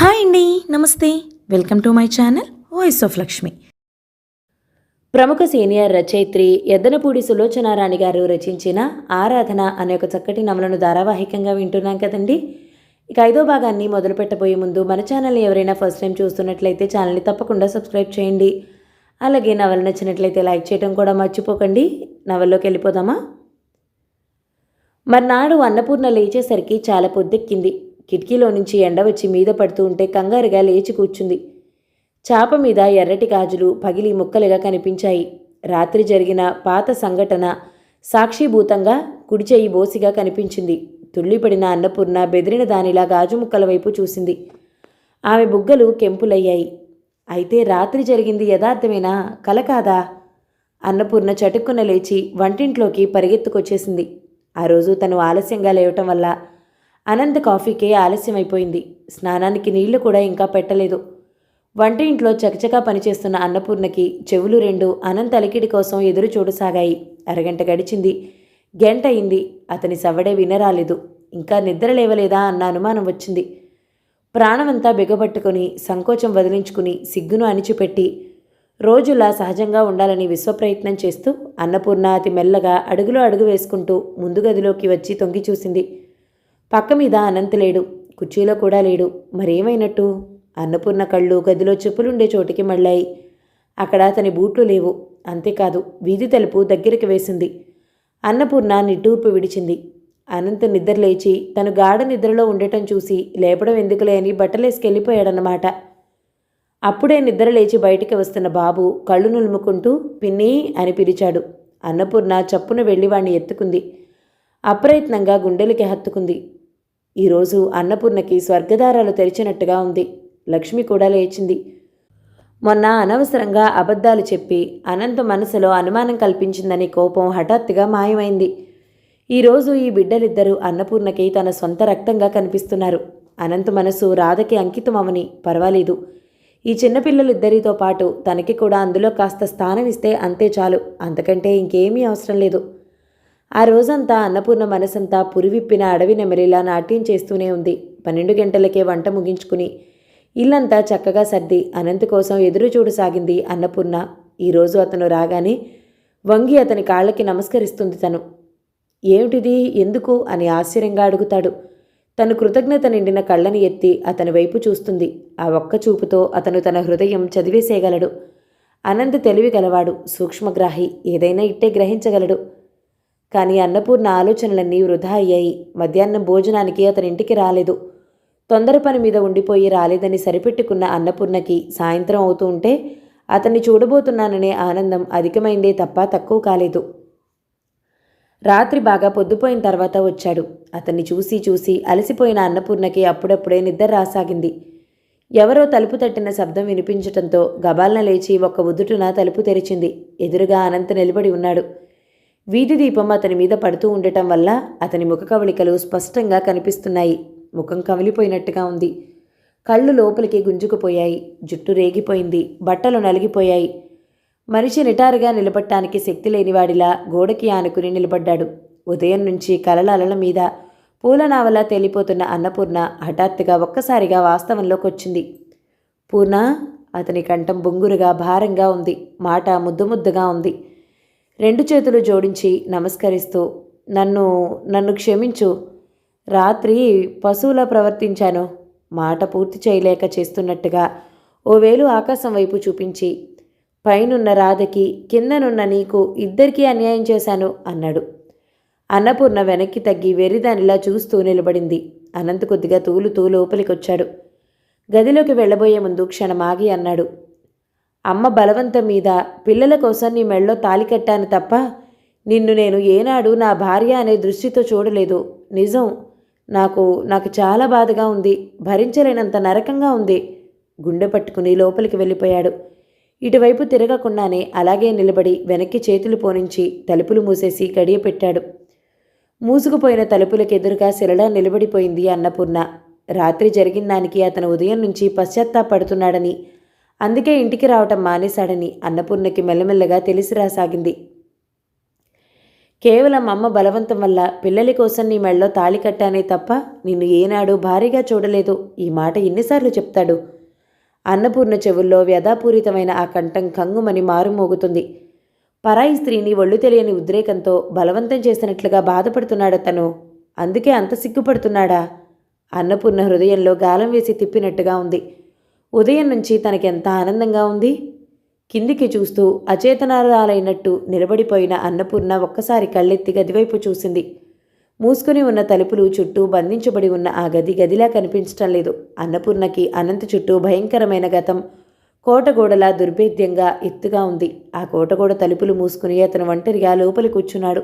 Hi అండి. నమస్తే. Welcome to my channel voice of Lakshmi. ప్రముఖ సీనియర్ రచయిత్రి ఎద్దనపూడి సులోచనారాణి గారు రచించిన ఆరాధన అనే ఒక చక్కటి నవలను ధారావాహికంగా వింటున్నాం కదండి. ఇక 5వ భాగాన్ని మొదలు పెట్టబోయే ముందు మన ఛానల్ని ఎవరైనా ఫస్ట్ టైం చూస్తున్నట్లయితే ఛానల్ని తప్పకుండా సబ్స్క్రైబ్ చేయండి. అలాగే నవల నచ్చినట్లయితే లైక్ చేయడం కూడా మర్చిపోకండి. నవల్లోకి వెళ్ళిపోదామా? మర్నాడు అన్నపూర్ణ లేచేసరికి చాలా పొద్దెక్కింది. కిటికీలో నుంచి ఎండ వచ్చి మీద పడుతూ ఉంటే కంగారుగా లేచి కూర్చుంది. చాప మీద ఎర్రటి గాజులు పగిలి ముక్కలుగా కనిపించాయి. రాత్రి జరిగిన పాత సంఘటన సాక్షిభూతంగా కుడిచెయ్యి బోసిగా కనిపించింది. తుళ్ళిపడిన అన్నపూర్ణ బెదిరిన దానిలా గాజు ముక్కల వైపు చూసింది. ఆమె బుగ్గలు కెంపులయ్యాయి. అయితే రాత్రి జరిగింది యథార్థమేనా, కల కాదా? అన్నపూర్ణ చటుక్కున లేచి వంటింట్లోకి పరిగెత్తుకొచ్చేసింది. ఆ రోజు తను ఆలస్యంగా లేవటం వల్ల అనంత్ కాఫీకే ఆలస్యమైపోయింది. స్నానానికి నీళ్లు కూడా ఇంకా పెట్టలేదు. వంట ఇంట్లో చకచకా పనిచేస్తున్న అన్నపూర్ణకి చెవులు రెండు అనంత్ అలికిడి కోసం ఎదురు చూడసాగాయి. అరగంట గడిచింది. గంట అయింది. అతని సవ్వడే వినరాలేదు. ఇంకా నిద్ర లేవలేదా అన్న అనుమానం వచ్చింది. ప్రాణమంతా బిగబట్టుకుని సంకోచం వదిలించుకుని సిగ్గును అణిచిపెట్టి రోజులా సహజంగా ఉండాలని విశ్వప్రయత్నం చేస్తూ అన్నపూర్ణ అతి మెల్లగా అడుగులో అడుగు వేసుకుంటూ ముందు గదిలోకి వచ్చి తొంగి చూసింది. పక్క మీద అనంత్ లేడు. కుర్చీలో కూడా లేడు. మరేమైనట్టు? అన్నపూర్ణ కళ్ళు గదిలో చెప్పులుండే చోటికి మళ్ళాయి. అక్కడ అతని బూట్లు లేవు. అంతేకాదు, వీధి తలుపు దగ్గరికి వేసింది. అన్నపూర్ణ నిట్టూర్పు విడిచింది. అనంత్ నిద్రలేచి తను గాఢ నిద్రలో ఉండటం చూసి లేపడం ఎందుకులే అని బట్టలేసుకెళ్ళిపోయాడన్నమాట. అప్పుడే నిద్రలేచి బయటికి వస్తున్న బాబు కళ్ళు నులుముకుంటూ పిన్నీ అని పిలిచాడు. అన్నపూర్ణ చప్పున వెళ్ళి వాణ్ణి ఎత్తుకుంది. అప్రయత్నంగా గుండెలకి హత్తుకుంది. ఈరోజు అన్నపూర్ణకి స్వర్గదారాలు తెరిచినట్టుగా ఉంది. లక్ష్మి కూడా లేచింది. మొన్న అనవసరంగా అబద్ధాలు చెప్పి అనంత మనసులో అనుమానం కల్పించిందని కోపం హఠాత్తుగా మాయమైంది. ఈరోజు ఈ బిడ్డలిద్దరూ అన్నపూర్ణకి తన సొంత రక్తంగా కనిపిస్తున్నారు. అనంత మనసు రాధకి అంకితమవని పర్వాలేదు. ఈ చిన్నపిల్లలిద్దరితో పాటు తనకి కూడా అందులో కాస్త స్థానం ఇస్తే అంతే చాలు. అంతకంటే ఇంకేమీ అవసరం లేదు. ఆ రోజంతా అన్నపూర్ణ మనసంతా పురివిప్పిన అడవి నెమలిలా నాట్యం చేస్తూనే ఉంది. 12 గంటలకే వంట ముగించుకుని ఇల్లంతా చక్కగా సర్ది అనంత్ కోసం ఎదురు చూడసాగింది అన్నపూర్ణ. ఈరోజు అతను రాగానే వంగి అతని కాళ్ళకి నమస్కరిస్తుంది. తను ఏమిటిది, ఎందుకు అని ఆశ్చర్యంగా అడుగుతాడు. తను కృతజ్ఞత నిండిన కళ్ళని ఎత్తి అతని వైపు చూస్తుంది. ఆ ఒక్క చూపుతో అతను తన హృదయం చదివేసేయగలడు. అనంత్ తెలివి గలవాడు, సూక్ష్మగ్రాహి, ఏదైనా ఇట్టే గ్రహించగలడు. కానీ అన్నపూర్ణ ఆలోచనలన్నీ వృధా అయ్యాయి. మధ్యాహ్నం భోజనానికి అతనింటికి రాలేదు. తొందర పని మీద ఉండిపోయి రాలేదని సరిపెట్టుకున్న అన్నపూర్ణకి సాయంత్రం అవుతూ ఉంటే అతన్ని చూడబోతున్నాననే ఆనందం అధికమైందే తప్ప తక్కువ కాలేదు. రాత్రి బాగా పొద్దుపోయిన తర్వాత వచ్చాడు. అతన్ని చూసి చూసి అలసిపోయిన అన్నపూర్ణకి అప్పుడప్పుడే నిద్ర రాసాగింది. ఎవరో తలుపు తట్టిన శబ్దం వినిపించటంతో గబాలన లేచి ఒక్క ఉదుటున తలుపు తెరిచింది. ఎదురుగా అనంత్ నిలబడి ఉన్నాడు. వీధి దీపం అతని మీద పడుతూ ఉండటం వల్ల అతని ముఖ కవళికలు స్పష్టంగా కనిపిస్తున్నాయి. ముఖం కమిలిపోయినట్టుగా ఉంది. కళ్ళు లోపలికి గుంజుకుపోయాయి. జుట్టు రేగిపోయింది. బట్టలు నలిగిపోయాయి. మనిషి నిటారుగా నిలబడటానికి శక్తి లేనివాడిలా గోడకి ఆనుకుని నిలబడ్డాడు. ఉదయం నుంచి కలల అలల మీద పూలనావలా తేలిపోతున్న అన్నపూర్ణ హఠాత్తుగా ఒక్కసారిగా వాస్తవంలోకి వచ్చింది. పూర్ణ, అతని కంఠం బొంగురుగా భారంగా ఉంది. మాట ముద్దు ముద్దుగా ఉంది. 2 చేతులు జోడించి నమస్కరిస్తూ నన్ను క్షమించు. రాత్రి పశువులా ప్రవర్తించాను. మాట పూర్తి చేయలేక చేస్తున్నట్టుగా ఓ వేలు ఆకాశం వైపు చూపించి పైనున్న రాధకి కిందనున్న నీకు ఇద్దరికీ అన్యాయం చేశాను అన్నాడు. అన్నపూర్ణ వెనక్కి తగ్గి వెర్రిదానిలా చూస్తూ నిలబడింది. అనంత్ కొద్దిగా తూలుతూ లోపలికొచ్చాడు. గదిలోకి వెళ్ళబోయే ముందు క్షణమాగి అన్నాడు. అమ్మ బలవంతం మీద పిల్లల కోసం నీ మెళ్ళో తాలి కట్టాను తప్ప నిన్ను నేను ఏనాడు నా భార్య అనే దృష్టితో చూడలేదు. నిజం, నాకు చాలా బాధగా ఉంది. భరించలేనంత నరకంగా ఉంది. గుండె పట్టుకుని లోపలికి వెళ్ళిపోయాడు. ఇటువైపు తిరగకుండానే అలాగే నిలబడి వెనక్కి చేతులు పోనించి తలుపులు మూసేసి గడియ పెట్టాడు. మూసుకుపోయిన తలుపులకు ఎదురుగా శిలలా నిలబడిపోయింది అన్నపూర్ణ. రాత్రి జరిగిన దానికి అతను ఉదయం నుంచి పశ్చాత్తాపడుతున్నాడని, అందుకే ఇంటికి రావటం మానేశాడని అన్నపూర్ణకి మెల్లమెల్లగా తెలిసి రాసాగింది. కేవలం అమ్మ బలవంతం వల్ల పిల్లల కోసం నీ మెళ్ళో తాళి కట్టానే తప్ప నిన్ను ఏనాడు భారీగా చూడలేదు. ఈ మాట ఎన్నిసార్లు చెప్తాడు? అన్నపూర్ణ చెవుల్లో వ్యధాపూరితమైన ఆ కంఠం కంగుమని మారుమోగుతుంది. పరాయి స్త్రీని ఒళ్ళు తెలియని ఉద్రేకంతో బలవంతం చేసినట్లుగా బాధపడుతున్నాడతను. అందుకే అంత సిగ్గుపడుతున్నాడా? అన్నపూర్ణ హృదయంలో గాలం వేసి తిప్పినట్టుగా ఉంది. ఉదయం నుంచి తనకెంత ఆనందంగా ఉంది. కిందికి చూస్తూ అచేతనారాలైనట్టు నిలబడిపోయిన అన్నపూర్ణ ఒక్కసారి కళ్ళెత్తి గదివైపు చూసింది. మూసుకుని ఉన్న తలుపులు చుట్టూ బంధించబడి ఉన్న ఆ గదిలా కనిపించటం లేదు. అన్నపూర్ణకి అనంత చుట్టూ భయంకరమైన గతం కోటగోడలా దుర్భేద్యంగా ఎత్తుగా ఉంది. ఆ కోటగోడ తలుపులు మూసుకుని అతను ఒంటరిగా లోపలి కూర్చున్నాడు.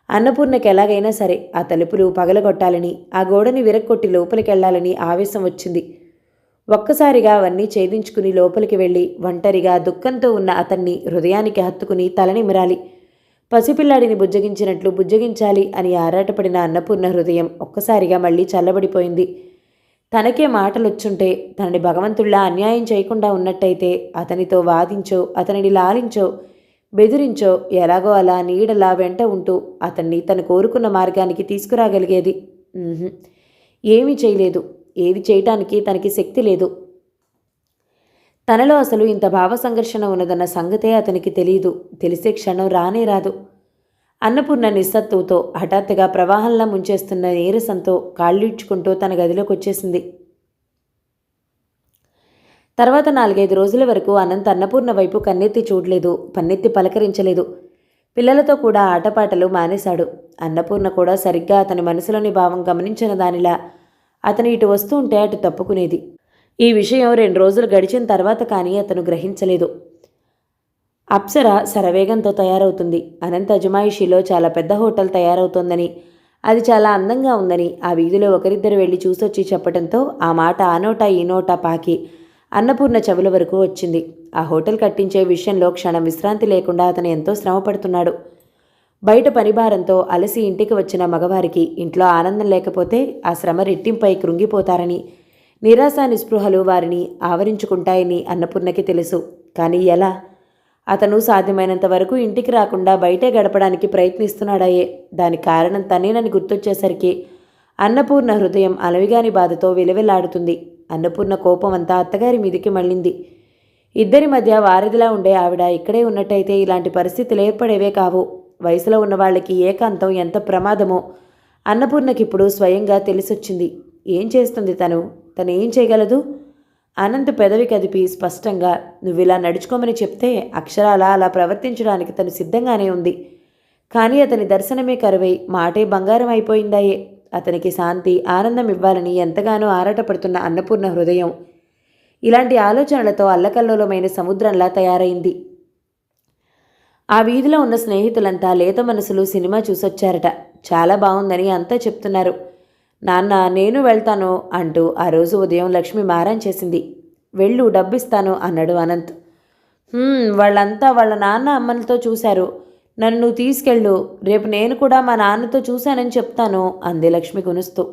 అన్నపూర్ణకి ఎలాగైనా సరే ఆ తలుపులు పగలగొట్టాలని, ఆ గోడని విరక్కొట్టి లోపలికెళ్లాలని ఆవేశం వచ్చింది. ఒక్కసారిగా అవన్నీ ఛేదించుకుని లోపలికి వెళ్ళి ఒంటరిగా దుఃఖంతో ఉన్న అతన్ని హృదయానికి హత్తుకుని తలనిమిరాలి. పసిపిల్లాడిని బుజ్జగించినట్లు బుజ్జగించాలి అని ఆరాటపడిన అన్నపూర్ణ హృదయం ఒక్కసారిగా మళ్ళీ చల్లబడిపోయింది. తనకే మాటలొచ్చుంటే, తనని భగవంతుళ్ళా అన్యాయం చేయకుండా ఉన్నట్టయితే అతనితో వాదించో, అతనిని లాలించో, బెదిరించో, ఎలాగో అలా నీడలా వెంట ఉంటూ అతన్ని తను కోరుకున్న మార్గానికి తీసుకురాగలిగేది. ఏమీ చేయలేదు. ఏది చేయటానికి తనకి శక్తి లేదు. తనలో అసలు ఇంత భావ సంఘర్షణ ఉన్నదన్న సంగతే అతనికి తెలియదు. తెలిసే క్షణం రానే రాదు. అన్నపూర్ణ నిస్సత్తువుతో హఠాత్తుగా ప్రవాహంలా ముంచేస్తున్న నీరసంతో కాళ్ళీడ్చుకుంటూ తన గదిలోకి వచ్చేసింది. తర్వాత 4-5 రోజుల వరకు అనంత్ అన్నపూర్ణ వైపు కన్నెత్తి చూడలేదు, పన్నెత్తి పలకరించలేదు. పిల్లలతో కూడా ఆటపాటలు మానేశాడు. అన్నపూర్ణ కూడా సరిగ్గా అతని మనసులోని భావం గమనించిన దానిలా అతను ఇటు వస్తూ ఉంటే అటు తప్పుకునేది. ఈ విషయం 2 రోజులు గడిచిన తర్వాత కానీ అతను గ్రహించలేదు. అప్సర శరవేగంతో తయారవుతుంది. అనంత అజమాయిషీలో చాలా పెద్ద హోటల్ తయారవుతోందని, అది చాలా అందంగా ఉందని ఆ వీధిలో ఒకరిద్దరు వెళ్ళి చూసొచ్చి చెప్పడంతో ఆ మాట ఆ నోటా ఈ నోటా పాకి అన్నపూర్ణ చెవుల వరకు వచ్చింది. ఆ హోటల్ కట్టించే విషయంలో క్షణం విశ్రాంతి లేకుండా అతను ఎంతో శ్రమపడుతున్నాడు. బయట పనిభారంతో అలసి ఇంటికి వచ్చిన మగవారికి ఇంట్లో ఆనందం లేకపోతే ఆ శ్రమ రెట్టింపై కృంగిపోతారని, నిరాశ నిస్పృహలు వారిని ఆవరించుకుంటాయని అన్నపూర్ణకి తెలుసు. కానీ ఎలా? అతను సాధ్యమైనంత వరకు ఇంటికి రాకుండా బయటే గడపడానికి ప్రయత్నిస్తున్నాడాయే. దానికి కారణం తనేనని గుర్తొచ్చేసరికి అన్నపూర్ణ హృదయం అలవిగాని బాధతో విలవిల్లాడుతుంది. అన్నపూర్ణ కోపం అంతా అత్తగారి మీదికి మళ్ళింది. ఇద్దరి మధ్య వారధిలా ఉండే ఆవిడ ఇక్కడే ఉన్నట్టయితే ఇలాంటి పరిస్థితులు ఏర్పడేవే కావు. వయసులో ఉన్న వాళ్ళకి ఏకాంతం ఎంత ప్రమాదమో అన్నపూర్ణకిప్పుడు స్వయంగా తెలిసొచ్చింది. ఏం చేస్తుంది తనేం చేయగలదు? అనంత్ పెదవి కదిపి స్పష్టంగా నువ్విలా నడుచుకోమని చెప్తే అక్షరాలా అలా ప్రవర్తించడానికి తను సిద్ధంగానే ఉంది. కానీ అతని దర్శనమే కరువై మాటే బంగారం అయిపోయిందాయే. అతనికి శాంతి ఆనందం ఇవ్వాలని ఎంతగానో ఆరాటపడుతున్న అన్నపూర్ణ హృదయం ఇలాంటి ఆలోచనలతో అల్లకల్లోలమైన సముద్రంలా తయారైంది. ఆ వీధిలో ఉన్న స్నేహితులంతా లేత మనసులు సినిమా చూసొచ్చారట. చాలా బాగుందని అంతా చెప్తున్నారు. నాన్న నేను వెళ్తాను అంటూ ఆ రోజు ఉదయం లక్ష్మి మారం చేసింది. వెళ్ళు, డబ్బిస్తాను అన్నాడు అనంత్. వాళ్ళంతా వాళ్ళ నాన్న అమ్మలతో చూశారు. నన్ను తీసుకెళ్ళు, రేపు నేను కూడా మా నాన్నతో చూశానని చెప్తాను అంది లక్ష్మి గునుస్తూ.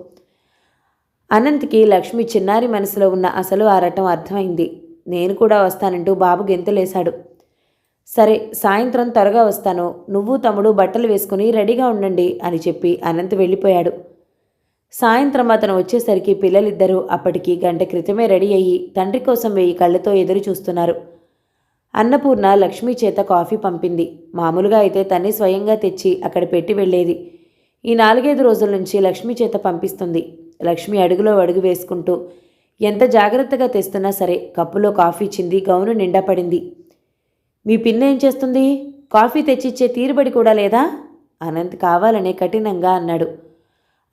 అనంత్కి లక్ష్మి చిన్నారి మనసులో ఉన్న అసలు ఆరాటం అర్థమైంది. నేను కూడా వస్తానంటూ బాబు గెంతులేశాడు. సరే, సాయంత్రం త్వరగా వస్తాను. నువ్వు తమ్ముడు బట్టలు వేసుకుని రెడీగా ఉండండి అని చెప్పి అనంత్ వెళ్ళిపోయాడు. సాయంత్రం అతను వచ్చేసరికి పిల్లలిద్దరూ అప్పటికి గంట క్రితమే రెడీ అయ్యి తండ్రి కోసం 1000 కళ్ళతో ఎదురు చూస్తున్నారు. అన్నపూర్ణ లక్ష్మి చేత కాఫీ పంపింది. మామూలుగా అయితే తనే స్వయంగా తెచ్చి అక్కడ పెట్టి వెళ్ళేది. ఈ 4-5 రోజుల నుంచి లక్ష్మి చేత పంపిస్తుంది. లక్ష్మి అడుగులో అడుగు వేసుకుంటూ ఎంత జాగ్రత్తగా తెస్తున్నా సరే కప్పులో కాఫీ చింది గౌను నిండా పడింది. మీ పిన్న ఏం చేస్తుంది? కాఫీ తెచ్చిచ్చే తీరుబడి కూడా లేదా? అనంత్ కావాలనే కఠినంగా అన్నాడు.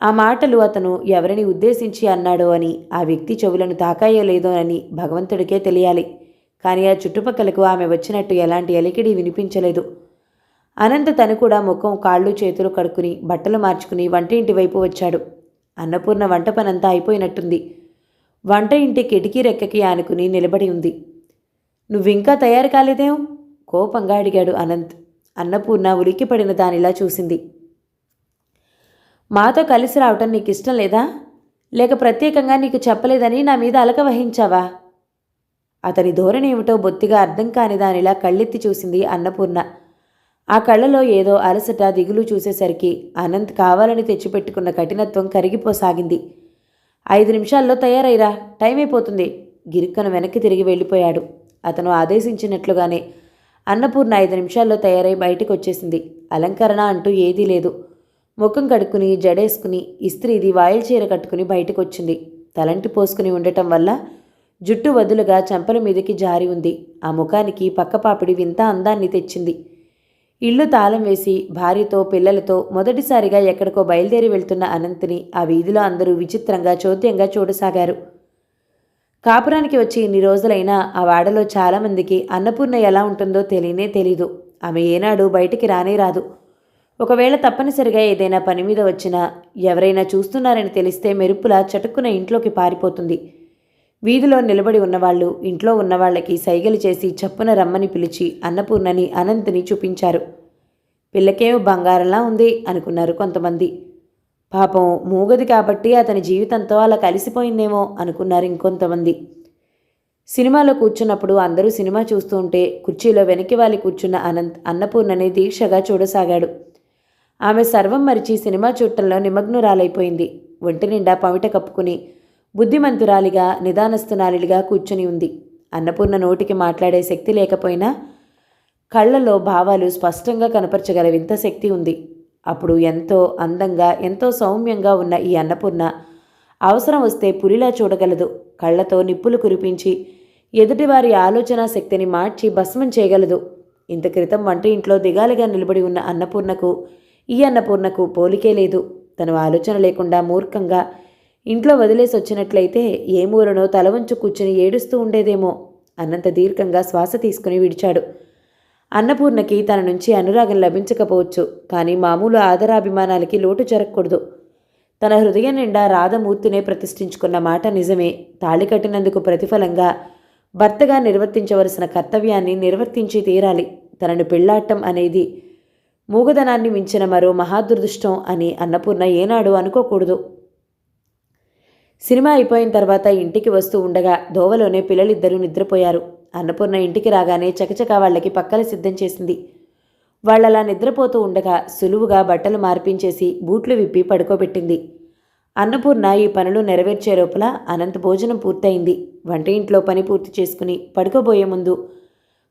ఆ మాటలు అతను ఎవరిని ఉద్దేశించి అన్నాడో అని, ఆ వ్యక్తి చెవులను తాకాయో లేదో అని భగవంతుడికే తెలియాలి. కానీ ఆ చుట్టుపక్కలకు ఆమె వచ్చినట్టు ఎలాంటి అలికిడి వినిపించలేదు. అనంత్ తను కూడా ముఖం కాళ్ళు చేతులు కడుక్కుని బట్టలు మార్చుకుని వంట ఇంటి వైపు వచ్చాడు. అన్నపూర్ణ వంట పనంతా అయిపోయినట్టుంది. వంట ఇంటి కిటికీ రెక్కకి ఆనుకుని నిలబడి ఉంది. నువ్వింకా తయారు కాలేదేం? కోపంగా అడిగాడు అనంత్. అన్నపూర్ణ ఉలిక్కిపడిన దానిలా చూసింది. మాతో కలిసి రావటం నీకు ఇష్టం లేదా? లేక ప్రత్యేకంగా నీకు చెప్పలేదని నా మీద అలక వహించావా? అతని ధోరణి ఏమిటో బొత్తిగా అర్థం కాని దానిలా కళ్ళెత్తి చూసింది అన్నపూర్ణ. ఆ కళ్ళలో ఏదో అలసట దిగులు చూసేసరికి అనంత్ కావాలని తెచ్చిపెట్టుకున్న కఠినత్వం కరిగిపోసాగింది. 5 నిమిషాల్లో తయారైరా, టైం అయిపోతుంది. గిరుక్కను వెనక్కి తిరిగి వెళ్ళిపోయాడు. అతను ఆదేశించినట్లుగానే అన్నపూర్ణ 5 నిమిషాల్లో తయారై బయటికి వచ్చేసింది. అలంకరణ అంటూ ఏదీ లేదు. ముఖం కడుక్కుని జడేసుకుని ఇస్త్రీది వాయిల్ చీర కట్టుకుని బయటకొచ్చింది. తలంటి పోసుకుని ఉండటం వల్ల జుట్టు వదులుగా చెంపల మీదకి జారి ఉంది. ఆ ముఖానికి పక్కపాపిడి వింత అందాన్ని తెచ్చింది. ఇల్లు తాళం వేసి భార్యతో పిల్లలతో మొదటిసారిగా ఎక్కడికో బయలుదేరి వెళ్తున్న అనంత్ని ఆ వీధిలో అందరూ విచిత్రంగా చోద్యంగా చూడసాగారు. కాపురానికి వచ్చి ఇన్ని రోజులైనా ఆ వాడలో చాలామందికి అన్నపూర్ణ ఎలా ఉంటుందో తెలీదు. ఆమె ఏనాడు బయటికి రానే రాదు. ఒకవేళ తప్పనిసరిగా ఏదైనా పని మీద వచ్చినా ఎవరైనా చూస్తున్నారని తెలిస్తే మెరుపులా చటుక్కున ఇంట్లోకి పారిపోతుంది. వీధిలో నిలబడి ఉన్నవాళ్లు ఇంట్లో ఉన్నవాళ్లకి సైగలు చేసి చప్పున రమ్మని పిలిచి అన్నపూర్ణని అనంత్ని చూపించారు. పిల్లకేమో బంగారంలా ఉంది అనుకున్నారు కొంతమంది. పాపం మూగది కాబట్టి అతని జీవితంతో అలా కలిసిపోయిందేమో అనుకున్నారు ఇంకొంతమంది. సినిమాలో కూర్చున్నప్పుడు అందరూ సినిమా చూస్తూ ఉంటే కుర్చీలో వెనక్కి వాలి కూర్చున్న అనంత్ అన్నపూర్ణని దీక్షగా చూడసాగాడు. ఆమె సర్వం మరిచి సినిమా చూడటంలో నిమగ్నురాలైపోయింది. ఒంటి నిండా పమిట కప్పుకుని బుద్ధిమంతురాలిగా నిదానస్తునాలిగా కూర్చుని ఉంది. అన్నపూర్ణ నోటికి మాట్లాడే శక్తి లేకపోయినా కళ్ళలో భావాలు స్పష్టంగా కనపరచగల వింత శక్తి ఉంది. అప్పుడు ఎంతో అందంగా ఎంతో సౌమ్యంగా ఉన్న ఈ అన్నపూర్ణ అవసరం వస్తే పులిలా చూడగలదు. కళ్ళతో నిప్పులు కురిపించి ఎదుటివారి ఆలోచనా శక్తిని మార్చి భస్మం చేయగలదు. ఇంత క్రితం వంట ఇంట్లో దిగాలిగా నిలబడి ఉన్న అన్నపూర్ణకు ఈ అన్నపూర్ణకు పోలికే లేదు. తను ఆలోచన లేకుండా మూర్ఖంగా ఇంట్లో వదిలేసి వచ్చినట్లయితే ఏ మూలనో తలవంచు కూర్చుని ఏడుస్తూ ఉండేదేమో అన్నంత దీర్ఘంగా శ్వాస తీసుకుని విడిచాడు. అన్నపూర్ణకి తన నుంచి అనురాగం లభించకపోవచ్చు, కానీ మామూలు ఆదరాభిమానాలకి లోటు జరగకూడదు. తన హృదయం నిండా రాధమూర్తినే ప్రతిష్ఠించుకున్న మాట నిజమే. తాళి కట్టినందుకు ప్రతిఫలంగా భర్తగా నిర్వర్తించవలసిన కర్తవ్యాన్ని నిర్వర్తించి తీరాలి. తనను పెళ్లాడటం అనేది మూగదనాన్ని మించిన మరో మహాదురదృష్టం అని అన్నపూర్ణ ఏనాడు అనుకోకూడదు. సినిమా అయిపోయిన తర్వాత ఇంటికి వస్తూ ఉండగా దోవలోనే పిల్లలిద్దరూ నిద్రపోయారు. అన్నపూర్ణ ఇంటికి రాగానే చకచకా వాళ్ళకి పక్కలు సిద్ధం చేసింది. వాళ్ళలా నిద్రపోతూ ఉండగా సులువుగా బట్టలు మార్పించేసి బూట్లు విప్పి పడుకోబెట్టింది. అన్నపూర్ణ ఈ పనులు నెరవేర్చే లోపల అనంత్ భోజనం పూర్తయింది. వంట ఇంట్లో పని పూర్తి చేసుకుని పడుకోబోయే ముందు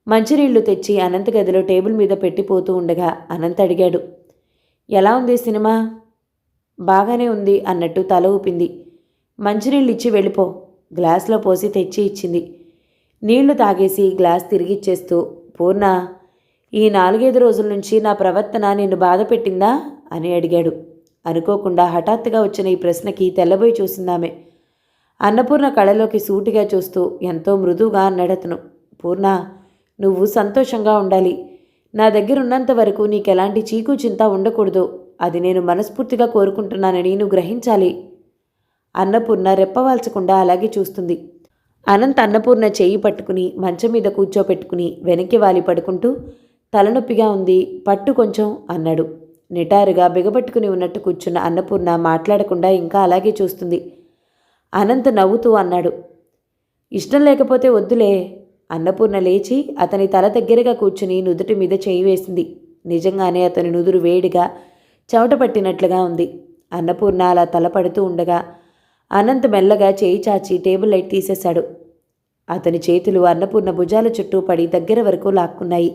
మంచినీళ్లు తెచ్చి అనంత్ గదిలో టేబుల్ మీద పెట్టిపోతూ ఉండగా అనంత్ అడిగాడు, ఎలా ఉంది సినిమా? బాగానే ఉంది అన్నట్టు తల ఊపింది. మంచినీళ్ళు ఇచ్చి వెళ్ళిపో. గ్లాస్లో పోసి తెచ్చి ఇచ్చింది. నీళ్లు తాగేసి గ్లాస్ తిరిగిచ్చేస్తూ, పూర్ణ, ఈ 4-5 రోజుల నుంచి నా ప్రవర్తన నిన్ను బాధ పెట్టిందా అని అడిగాడు. అనుకోకుండా హఠాత్తుగా వచ్చిన ఈ ప్రశ్నకి తెల్లబోయి చూసిందామె. అన్నపూర్ణ కళ్ళలోకి సూటిగా చూస్తూ ఎంతో మృదువుగా అన్నాడతను, పూర్ణ, నువ్వు సంతోషంగా ఉండాలి. నా దగ్గరున్నంత వరకు నీకెలాంటి చీకు చింత ఉండకూడదు. అది నేను మనస్ఫూర్తిగా కోరుకుంటున్నానని నువ్వు గ్రహించాలి. అన్నపూర్ణ రెప్పవాల్చకుండా అలాగే చూస్తుంది. అనంత్ అన్నపూర్ణ చేయి పట్టుకుని మంచం మీద కూర్చోపెట్టుకుని వెనక్కి వాలి పడుకుంటూ, తలనొప్పిగా ఉంది, పట్టు కొంచెం అన్నాడు. నిటారుగా బిగబట్టుకుని ఉన్నట్టు కూర్చున్న అన్నపూర్ణ మాట్లాడకుండా ఇంకా అలాగే చూస్తుంది. అనంత్ నవ్వుతూ అన్నాడు, ఇష్టం లేకపోతే వద్దులే. అన్నపూర్ణ లేచి అతని తల దగ్గరగా కూర్చుని నుదుటి మీద చేయి వేసింది. నిజంగానే అతని నుదురు వేడిగా చెమట పట్టినట్లుగా ఉంది. అన్నపూర్ణ అలా తలపడుతూ ఉండగా అనంత్ మెల్లగా చేయి చాచి టేబుల్ లైట్ తీసేశాడు. అతని చేతులు అన్నపూర్ణ భుజాల చుట్టూ పడి దగ్గర వరకు లాక్కున్నాయి.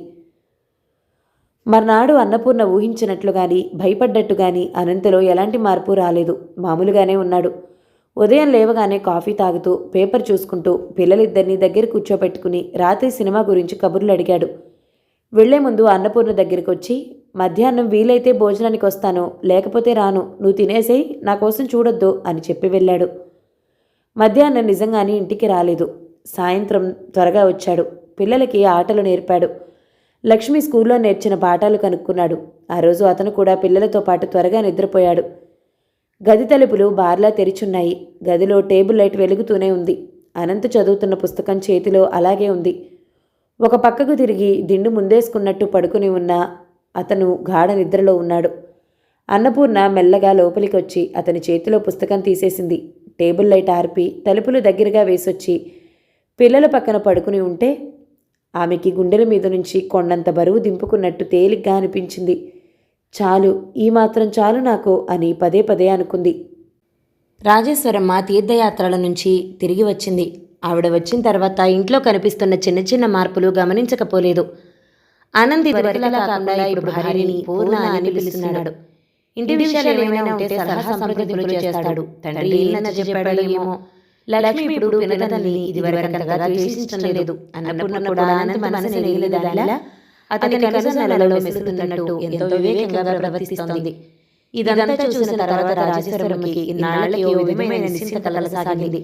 మర్నాడు అన్నపూర్ణ ఊహించినట్లు గాని భయపడ్డట్టు గాని అనంతలో ఎలాంటి మార్పు రాలేదు. మామూలుగానే ఉన్నాడు. ఉదయం లేవగానే కాఫీ తాగుతూ పేపర్ చూసుకుంటూ పిల్లలిద్దరినీ దగ్గర కూర్చోపెట్టుకుని రాత్రి సినిమా గురించి కబుర్లు అడిగాడు. వెళ్లే ముందు అన్నపూర్ణ దగ్గరికి వచ్చి, మధ్యాహ్నం వీలైతే భోజనానికి వస్తాను, లేకపోతే రాను, నువ్వు తినేసేయి, నా కోసం చూడొద్దు అని చెప్పి వెళ్ళాడు. మధ్యాహ్నం నిజంగానే ఇంటికి రాలేదు. సాయంత్రం త్వరగా వచ్చాడు. పిల్లలకి ఆటలు నేర్పాడు. లక్ష్మి స్కూల్లో నేర్చిన పాఠాలు కనుక్కున్నాడు. ఆ రోజు అతను కూడా పిల్లలతో పాటు త్వరగా నిద్రపోయాడు. గది తలుపులు బార్లా తెరిచున్నాయి. గదిలో టేబుల్ లైట్ వెలుగుతూనే ఉంది. అనంత్ చదువుతున్న పుస్తకం చేతిలో అలాగే ఉంది. ఒక పక్కకు తిరిగి దిండు ముందేసుకున్నట్టు పడుకుని ఉన్న అతను గాఢ నిద్రలో ఉన్నాడు. అన్నపూర్ణ మెల్లగా లోపలికి వచ్చి అతని చేతిలో పుస్తకం తీసేసింది. టేబుల్ లైట్ ఆర్పి తలుపులు దగ్గరగా వేసొచ్చి పిల్లల పక్కన పడుకుని ఉంటే ఆమెకి గుండెల మీద నుంచి కొండంత బరువు దింపుకున్నట్టు తేలిగ్గా అనిపించింది. చాలు, ఈ మాత్రం చాలు నాకు అని పదే పదే అనుకుంది. రాజేశ్వరమ్మ తీర్థయాత్రల నుంచి తిరిగి వచ్చింది. ఆవిడ వచ్చిన తర్వాత ఇంట్లో కనిపిస్తున్న చిన్న చిన్న మార్పులు గమనించకపోలేదు. ఆనంద్ ఇదివరకులా కాకుండా ఇప్పుడు భార్యని పూర్ణ అని పిలుస్తున్నాడు. ఇంటి విషయాలు ఏమైనా ఉంటే సలహా సంప్రదింపులు చేస్తాడు. తండ్రి ఏమన్నా చెప్పాడో ఏమో. లక్ష్మి ఇప్పుడు పినతల్ని ఇదివరకంతగా ద్వేషించడం లేదు. అన్నపూర్ణ కూడా ఆనంద్ మనసు నెగిలిదానిలా అతని కనుసన్నలలో మెసులుతున్నట్టు ఎంతో వివేకంగా ప్రవర్తిస్తోంది. ఇదంతా చూసిన తర్వాత రాజేశ్వరమ్మకి ఇన్నాళ్ళకి ఓ విధమైన నిశ్చింత కలగసాగింది.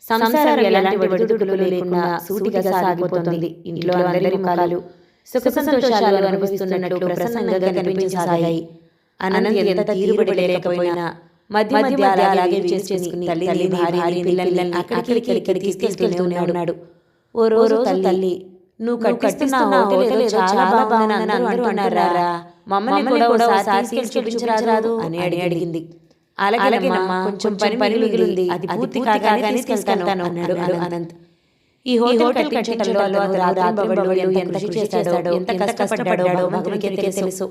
సంసారం ఎలాంటి ఒడిదుడుకులు లేకుండా సూటిగా సాగిపోతుంది. ఇంట్లో అందరి ముఖాలు సుఖ సంతోషాలు అనుభవిస్తున్నట్టు ప్రసన్నంగా కనిపించసాగాయి. ఆనంద్ ఎంత తీరుబడి లేకపోయినా మధ్య మధ్య అలాగే చేసుకుని తల్లిని భార్యని పిల్లల్ని అక్కడికి తీసుకెళ్తూనే ఉన్నాడు. ఓ రోజు తల్లి, నువ్వు కట్టిస్తున్న హోటల్ ఏదో చాలా బాగుందని అందరూ అంటున్నారా, మమ్మల్ని కూడా ఒకసారి చూపించరాదు అని అడిగింది. అలాగేనమ్మా, కొంచెం పని మిగిలింది, అది పూర్తి కాగానే తీసుకెళ్తాను అన్నాడు ఆనంద్. ఈ హోటల్ కట్టించడంలో అతను రాత్రింబవళ్ళు ఎంత కృషి చేశాడో, ఎంత కష్టపడ్డాడో మగనికి తెలుసు.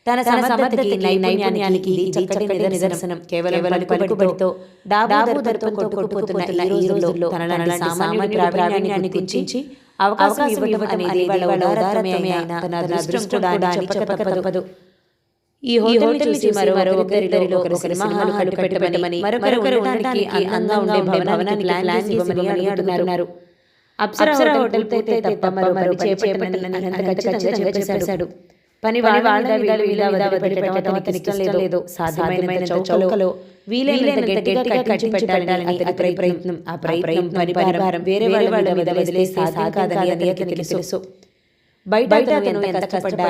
తన సమర్థతకి నైపుణ్యానికి ఇది చక్కటి నిదర్శనం. కేవలం పలుకుబడితో డాబు దర్పంతో కొట్టుకుపోతున్న ఈ రోజుల్లో తనలాంటి సామాన్యుడి ప్రావీణ్యాన్ని గుర్తించి అవకాశం ఇవ్వడం అనేది వాళ్ళ ఉదారమే అయినా తన అదృష్టం కూడా అని చెప్పక తప్పదు. ఈ హోటల్ చూసి మరొకరిలో ఒకరు సినిమాలు కట్టుపెట్టమని, మరొకరు ఉండడానికి అందంగా ఉండే భవనానికి ప్లాన్ ఇవ్వమని అడుగుతున్నారు. అప్సరా హోటల్ అయితే తప్ప మరో చేపట్టనని ఖచ్చితంగా చెప్పేశాడు. పని వాళ్ళ వదిలిపెట్టడం అతనికి ఇష్టం లేదు. సాధ్యమైన చౌకలో వీలైనంత గట్టిగా కట్టించి అతని ప్రయత్నం. ఆ ప్రయత్నం పరిభారం వేరే వాళ్ళ మీద వదిలేస్తే సాధ్యం కాదని అతనికి తెలుసు. బయట అతను ఎంత కష్టపడ్డా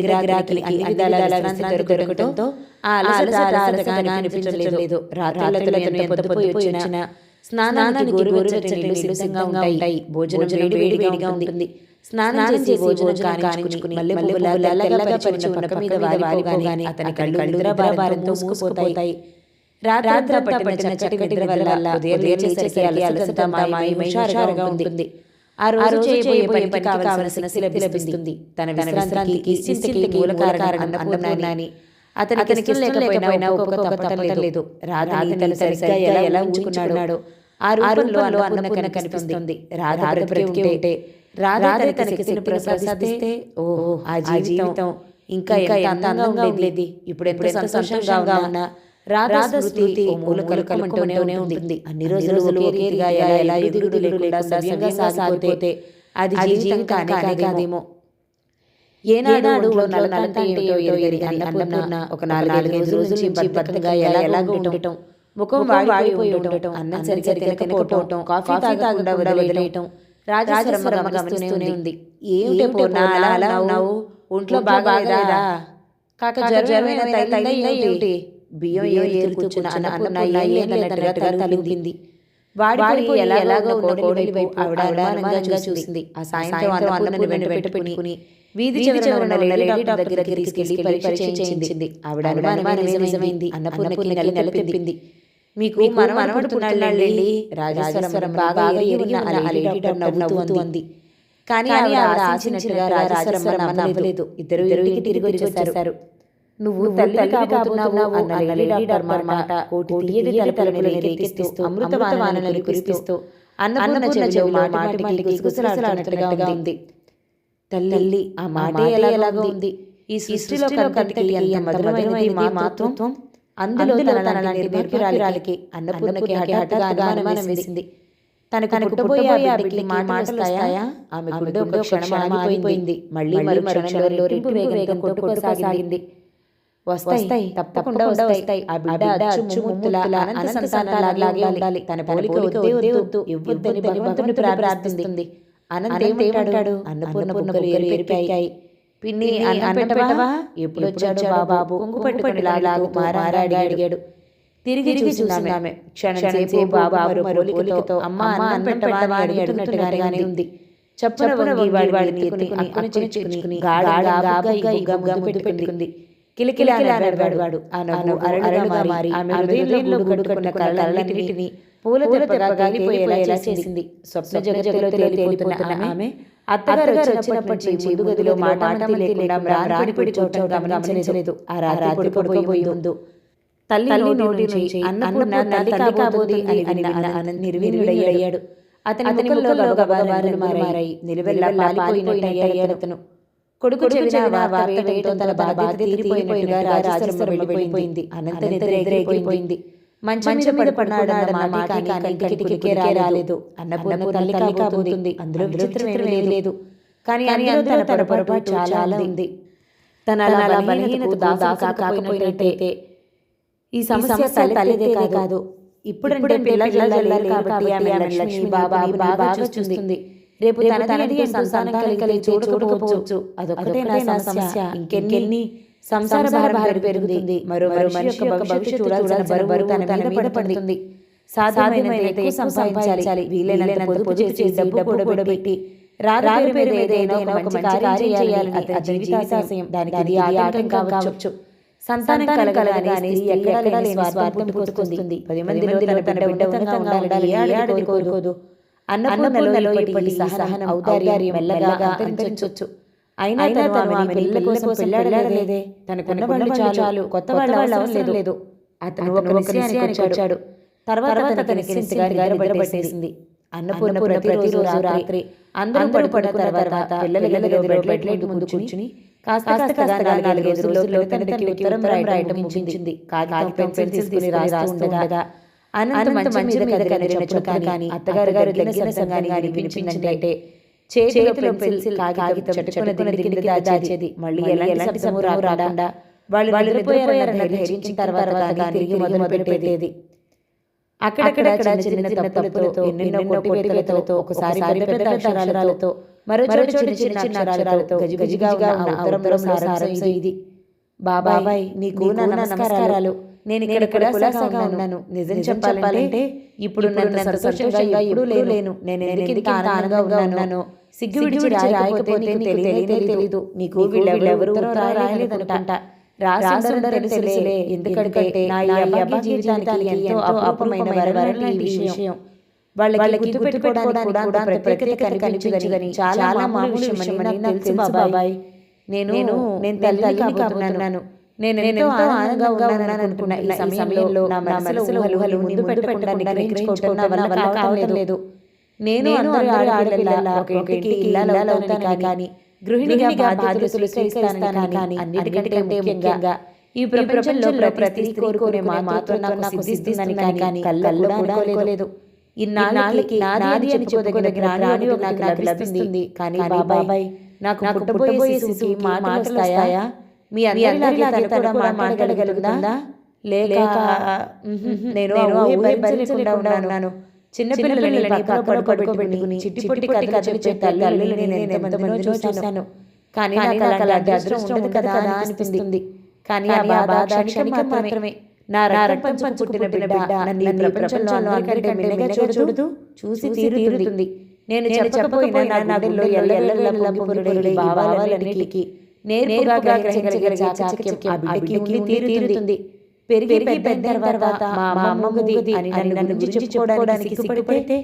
గిరాకీలకి అన్ని విధాల దొరకడంతో ఆ అలసటగా అనిపించలేదు. రాత్రులతో ఎంత పొద్దుపోయి వచ్చినా స్నానానికి గోరువెచ్చని నీళ్లు సిద్ధంగా ఉంటాయి. భోజనం వేడిగా ఉంటుంది. స్నానం చేసి భోజనం కానించుకుని మళ్ళీ తెల్లగా పరిచి ఉన్న పక్క మీద వాలిపోగానే అతని కళ్ళు నిద్రాభారంతో మూసుకుపోతాయి. రాత్రంతా పట్టిన చక్కటి నిద్ర వల్ల ఉదయం లేచేసరికి అలసట మాయమై ఉంటుంది. ఆ రోజు చేయబోయే పనికి కావలసిన శక్తి లభిస్తుంది. తన విశ్రాంతికి ఇంటికి మూల కారణం అన్నపూర్ణని అతనికి ఇష్టం లేకపోయినా ఒప్పుకోక లేదు. రాధని తను సరిగ్గా ఎలా ఉంచుకున్నాడో ఆ రూపంలో అన్నపూర్ణ కనిపిస్తుంది. రాధ బ్రతికి ఉంటే, రాధ తనకి శక్తిని ప్రసాదిస్తే ఓహో ఆ జీవితం ఇంకా ఎంత అందంగా ఉండేది. ఇప్పుడు ఎంత సంతోషంగా ఉన్నా రాధ స్మృతి మూల కలుకమంటూనే ఉంటుంది. అన్ని రోజులు ఒకే రీతిగా ఎలా ఎదుగుడు లేకుండా సవ్యంగా సాగిపోతే అది జీవితం కాదేమో. ఏనాడు నలకంటే ఎరుగని అన్నపూర్ణ ఒక 4-5 రోజుల నుంచి బద్ధకంగా ఎలా ఉండటం, ముఖం వాడిపోయి ఉండటం, అన్నం సరిగ్గా తినకపోవటం, కాఫీ తాగకుండా వదిలేయటం రాజేశ్వరమ్మ గమనిస్తూనే ఉంది. ఏమిటే పూర్ణ అలా ఉన్నావు, ఒంట్లో బాగాలేదా, కాక జ్వరమైన తగిలిందా ఏమిటి? బియ్యం ఏరు కూర్చున్న అన్నపూర్ణ ఏలేనట్టుగా తలూపింది. వాడిపోయి ఎలాగో ఉన్న కోడలి వైపు ఆవిడ అనుమానంగా చూసింది. ఆ సాయంత్రం అన్నపూర్ణని వెంట పెట్టుకుని వీధి చివరన ఉన్న లేడీ డాక్టర్ దగ్గరికి తీసుకెళ్లి పరీక్ష చేయించింది. ఆవిడ అనుమానం నిజమైంది. అన్నపూర్ణకి నెల తెప్పింది. మీకు మనవడుతున్నాళ్ళండి. రాజేశ్వరమ్మ బాగా ఎరిగి ఉన్న ఆ లేడీ డాక్టర్ నవ్వుతూ అంది. కానీ ఆవిడ ఆశించినట్టుగా రాజేశ్వరమ్మ నవ్వలేదు. ఇద్దరు ఇంటికి తిరిగి వచ్చేశారు. నువ్వు తల్లి కాబోతున్నావు అన్న లేడీ డాక్టర్ మాట కోటి తీయటి తలుపులని రేకెత్తిస్తూ అమృతవానలను కురిపిస్తూ అన్నపూర్ణ చెవిలో మాటికి గుసగుసలాడుతున్నట్టుగా ఉంది. తల్లి ఆ మాటే ఎలాగో ఉంది. ఈ సృష్టిలో కనికటికి ఎంత మధురమైనది మాతృత్వం. అందులో తనలాంటి నిర్భరాలికి అన్నపూర్ణకి హఠాత్తుగా అనుమానం వేసింది. తనకు పుట్టబోయే ఆ బిడ్డకి మాటలు వస్తాయా? ఆమె గుండె ఒక క్షణం ఆగిపోయింది. మళ్ళీ మరో క్షణంలో రెట్టింపు వేగంతో కొట్టుకోసాగింది. వస్తాయి, తప్పకుండా వస్తాయి. ఆ బిడ్డ అచ్చు ముత్తులా అనంత సంతానాలాగే ఉండాలి. తన పోలిక వద్దే వద్దు, ఇవ్వొద్దని భగవంతుని ప్రార్థిస్తుంది. అనంత ఏమంటాడు? అన్నపూర్ణ బుగ్గలు ఎరిపెరికాయి. పిన్ని అన్నం పెట్టవా? ఎప్పుడు వచ్చాడో బాబు కొంగు పట్టుకొని లాగు మారాడి అడిగాడు. తిరిగి చూసిందామె. క్షణంసేపు బాబు మరో పోలికతో అమ్మ అన్నం పెట్టవా అని అడుగుతున్నట్టుగానే ఉంది. చప్పున వంగి వాడిని ఎత్తుకుని అక్కున చేర్చుకుని గాఢంగా పెట్టుకుంది. కిలకిలా నవ్వాడు వాడు. ఆ నవ్వు అరడుగా మారి ఆమె హృదయంలో గూడుకట్టుకున్న కలలన్నిటినీ పూల దెబ్బగా కాలిపోయేలా చేసింది. స్వప్న జగత్తులో తేలిపోతున్న ఆమె అత్తగారు వచ్చినప్పటి నుంచి ముందు గదిలో మాటామంతి లేకుండా రానిపిడి చూడటం గమనించలేదు. ఆ రాత్రి పడుకోబోయే ముందు తల్లి నోటి నుంచి అన్నపూర్ణ తల్లి కాబోతుంది అని నిర్వీర్యుడయ్యాడు. అతని ముఖంలో గబగబాలు మారాయి. నిలువెల్లా పాలిపోయినట్టయ్యాడు అతను. కొడుకు చెవిన వార్త వేయటం తన బాధ్యత తీరిపోయినట్టుగా రాజేశ్వరమ్మ వెళ్ళిపోయింది. అనంత నిద్రెగిరిపోయింది. మంచం మీద పడుకున్నాడన్న మాట కానీ కిటికీకే రాలేదు. అన్నపూర్ణ తల్లి కాబోతుంది. అందులో విచిత్రమేమీ లేదు. కానీ అందులో తన పొరపాటు చాలా ఉంది. తన అలా బలహీనతకు దాసు కాకపోయినట్టయితే ఈ సమస్య తల్లిదే కాదు. ఇప్పుడంటే పిల్లలు కాబట్టి ఆమె లక్ష్మి బాగా చూస్తుంది. రేపు తనది సంతానం కలిగి చూడకపోవచ్చు. అదొక్కటే నా సమస్య. ఇంకెన్ని సంసార భారం పెరుగుతుంది. మరో మనిషి యొక్క భవిష్యత్తు చూడాల్సిన బరువు తన మీద పడుతుంది. సాధ్యమైనంత ఎక్కువ సంపాదించాలి. వీలైనంత పొదుపు చేసి డబ్బు కూడబెట్టి రారు పేరు మీద ఏదో ఒక మంచి కార్యం చేయాలని అతని జీవితాశయం. దానికి ఆటంకం కావచ్చు. సంతానం కలగానే ఎక్కడా లేని స్వార్థం పుట్టుకొస్తుంది. 10 మందిలో తన బిడ్డ ఉన్నతంగా ఉండాలని కోరుకోదు. అన్నపూర్ణలో ఇప్పటి సహనం ఔదార్యం మెల్లగా అంతరించొచ్చు. అయినా తను ఆమె పిల్లల కోసం పెళ్ళాడలేదే. తనకున్న వాళ్ళు చాలు, కొత్త వాళ్ళు అవసరం లేదు. అతను ఒక నిశ్చయానికి వచ్చాడు. తర్వాత అతనికి నిద్రపట్టేసింది. అన్నపూర్ణ ప్రతిరోజు రాత్రి అందరూ పడుకున్న తర్వాత పిల్లల గదిలో బెడ్ లైట్ ముందు కూర్చుని కాస్త 4 రోజుల్లో తనకి ఉత్తరం రాయటం ముగించింది. కాగితం పెన్సిల్ తీసుకుని రాస్తూ ఉండగా అనంత మంచం మీద కదిలినప్పుడు కానీ అత్తగారు దగ్గర సంగాని వినిపించిందంటే చేతిలో పెన్సిల్ కాగితం చట్టుకున్న దిండి దాచేది. మళ్ళీ ఎలాంటి శబ్దము రాకుండా వాళ్ళు నిద్రపోయారన్న ధైర్యించిన తర్వాత తిరిగి మొదలు పెట్టేది. అక్కడక్కడ చిన్న తప్పులతో ఎన్నెన్నో కొట్టివేతలతో ఒకసారి పెద్ద అక్షరాలతో మరో చిన్న అక్షరాలతో గజిగా ఉన్న ఉత్తరంలో సారాంశం ఇది. బాబాయ్, నీకు నా నమస్కారాలు. నేను ఇక్కడ కులాసాగా ఉన్నాను. నిజం చెప్పాలంటే ఇప్పుడు నన్ను సంతోషంగా ఎప్పుడూ లేను. నేను ఎందుకు ఆనందంగా ఉన్నాను. సిగ్గు విడిచి రాయకపోతే నీకు తెలీదు. నీకు వీళ్ళెవరు రాయలేదనుకుంటా. రాసుండరు తెలుసులే. ఎందుకంటే నా అబ్బాయి జీవితానికి ఎంతో అపూర్వమైన వరం ఈ విషయం. వాళ్ళకి గుర్తుపెట్టుకోవడానికి కూడా ప్రత్యేకత కనిపించదని చాలా మామూలు విషయం నాకు తెలుసు బాబాయ్. నేను తల్లిని కాబోతున్నాను. నేను ఎంతో ఆనందంగా ఉన్నాను అనుకున్న ఈ సమయంలో నా మనసులో ఊహలు ముందు పెట్టడానికి గ్రహించుకోవటం నా వల్ల కావటం లేదు. నేను అందరూ ఆడపిల్లల ఒక ఇంటికి ఇల్లాలవుతాను కానీ గృహిణిగా బాధ్యతలు స్వీకరిస్తాను కానీ అన్నిటికంటే ముఖ్యంగా ఈ ప్రపంచంలో ప్రతి స్త్రీ కోరుకునే మాత్రం నాకు సిద్ధిస్తుందని కానీ కళ్ళల్లో కూడా అనుకోలేదు. ఇన్నాళ్ళకి నాది అని చెప్పుకోదగిన రాణి నాకు లభిస్తుంది. కానీ బాబాయ్, నాకు పుట్టబోయే శిశువుకి మాటలు వస్తాయా? మీ అందరిలాగే తను కూడా మాట్లాడగలుగుతుందా? లేక నేను భరించలేకుండా ఉన్నాను. చిన్నపిల్లలని పక్కన పడుకోబెట్టుకుని చిట్టి పొట్టి కథలు చెప్పే తల్లులని నేను ఎంతమందినో చూశాను. కానీ నాకు అలాంటి అదృష్టం ఉండదు కదా అనిపిస్తుంది. కానీ ఆ బాధ క్షణికం మాత్రమే. నా రక్తం పంచు పుట్టిన బిడ్డ నన్ను ఈ ప్రపంచంలో అందరికంటే మిన్నగా చూడదు, చూసి తీరుతుంది. నేను చెప్పకపోయినా నా గుండెల్లో ఎల్లెల్ల పొంగుడే భావాలన్నిటికీ నేర్పుగా గ్రహించగలిగే చాకచక్యం ఆ బిడ్డకి తీరుతుంది. పెరిగి పెద్ద తర్వాత మా అమ్మది అని నన్ను గురించి చెప్పుకోవడానికి సిగ్గుపడితే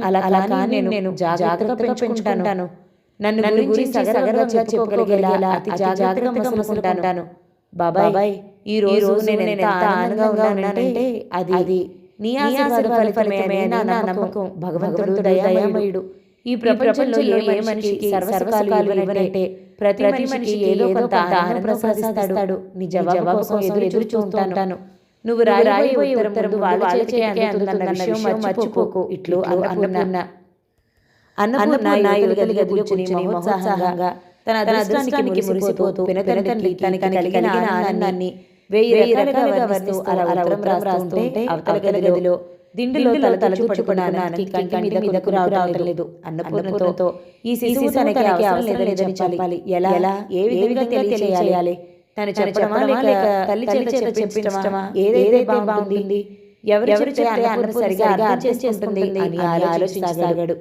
అలా కానీ నేను జాగ్రత్తగా పెంచుకుంటాను. నన్ను గురించి సగర్వంగా చెప్పుకోగలిగేలా అతి జాగ్రత్తగా మసులుకుంటాను. బాబాయ్, ఈ రోజు నేను ఎంత ఆనందంగా ఉన్నానంటే అది నీ ఆశీర్వాద ఫలితమే నా నమ్మకం. భగవంతుడు దయామయుడు. ఈ ప్రపంచంలో ఏ మనిషికి సర్వసుఖాలు ఇవ్వనంటే ప్రతి మనిషికి ఏదో కొంత ఆనందం ప్రసాదిస్తాడు. నీ జవాబు కోసం ఎదురు చూస్తుంటాను. నువ్వు రాయబోయే ఉత్తరం వాళ్ళ చేతికే అందుతుందన్న విషయం మర్చిపోకు. ఇట్లు అన్నపూర్ణ ఎలుగలిగా కూర్చుని మహోత్సాహంగా తన అదృష్టానికి మురిసిపోతూ పినతండ్రి తనకి కలిగిన ఆనందాన్ని 1000 రకాలుగా వర్ణిస్తూ అలా ఉత్తరం రాస్తుంటే అవతల గదిలో దిండులో తలచుపడుకున్నానికి కంటి మీదకు రావటం లేదు. అన్నపూర్ణతో ఈ శిశువు తనకి అవసరం లేదని చెప్పాలి. ఎలా ఏ విధంగా తెలియచేయాలి? తను చెప్పడమా లేక తల్లి చేత చెప్పించడమా? ఏదైతే బాగుంటుంది? ఎవరు చెప్తే అన్నపూర్ణ సరిగా అర్థం చేసుకుంటుంది అని ఆలోచించసాగాడు.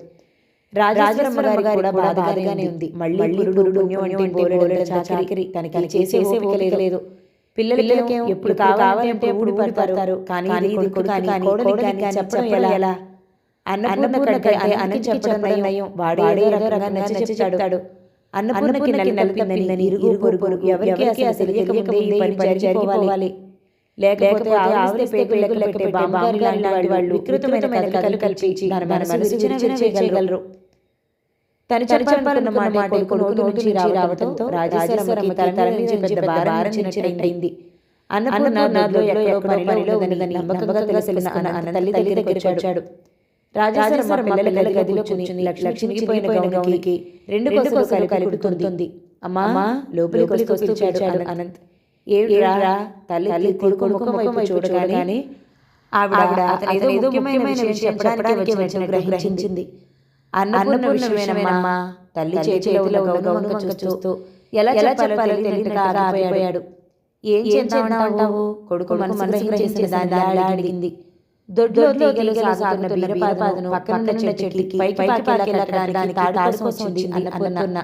రాజేశ్వరమ్మ గారి కూడా బాధగానే ఉంది. మళ్ళీ పురుడు చాకరీ తనకి చేసే ఓపిక లేదు. పిల్లలకి ఎప్పుడు కావాలంటే ఎప్పుడు ఊడిపడతారు. కానీ ఇది కొడుకు కానీ కోడలికి కానీ చెప్పడం ఎలా? అన్నపూర్ణ కంటే అనంతకి చెప్పడం నయం. వాడే ఏదో రకంగా నచ్చి చెప్తాడు. అన్నపూర్ణకి నలిపిందని ఇరుగు పొరుగు ఎవరికి అసలు తెలియకముందే ఈ పని జరిగిపోవాలి. లేకపోతే ఆవిరిస్తే పేగులు లెక్క పెట్టే బాంబు లాంటి వాళ్ళు వికృతమైన కథలు కల్పించి మన మనసు విరిచేయగలరు. తను చెప్పాలనుకున్న మాట కొడుకు నోటి నుంచి రావడంతో రాజేశ్వరమ్మ తల నుంచి పెద్ద భారం వచ్చినట్టయింది. అన్నపూర్ణ ఎక్కడో పనిలో ఉందని నమ్మకంగా తెలిసిన అన్న తల్లి దగ్గరికి వచ్చాడు. రాజేశ్వరమ్మ పిల్లల గదిలో కూర్చుని లక్ష్మిపోయిన గౌనికి రెండు కొసలు కలుపుతుంది. అమ్మా లోపలికి వచ్చాడు అనంత్. ఏడ్రా తల్లి కొడుకు ముఖం వైపు చూడగానే ఆవిడ ఏదో ముఖ్యమైన విషయం చెప్పడానికి వచ్చిన గ్రహించింది. అన్నపూర్ణ విషయమేనమ్మా. తల్లి చేతిలో గౌను చూస్తూ ఎలా చెప్పాలో తెలియక ఆగిపోయాడు. ఏం చేద్దామంటావు? కొడుకు మనసు గ్రహించిన దాన్ని అడిగింది. దొడ్లో తీగలు సాగుతున్న బీరపాదను పక్కనున్న చెట్టుకి పైకి పాకెళ్ళడానికి తాడు కోసం వచ్చింది అన్నపూర్ణ.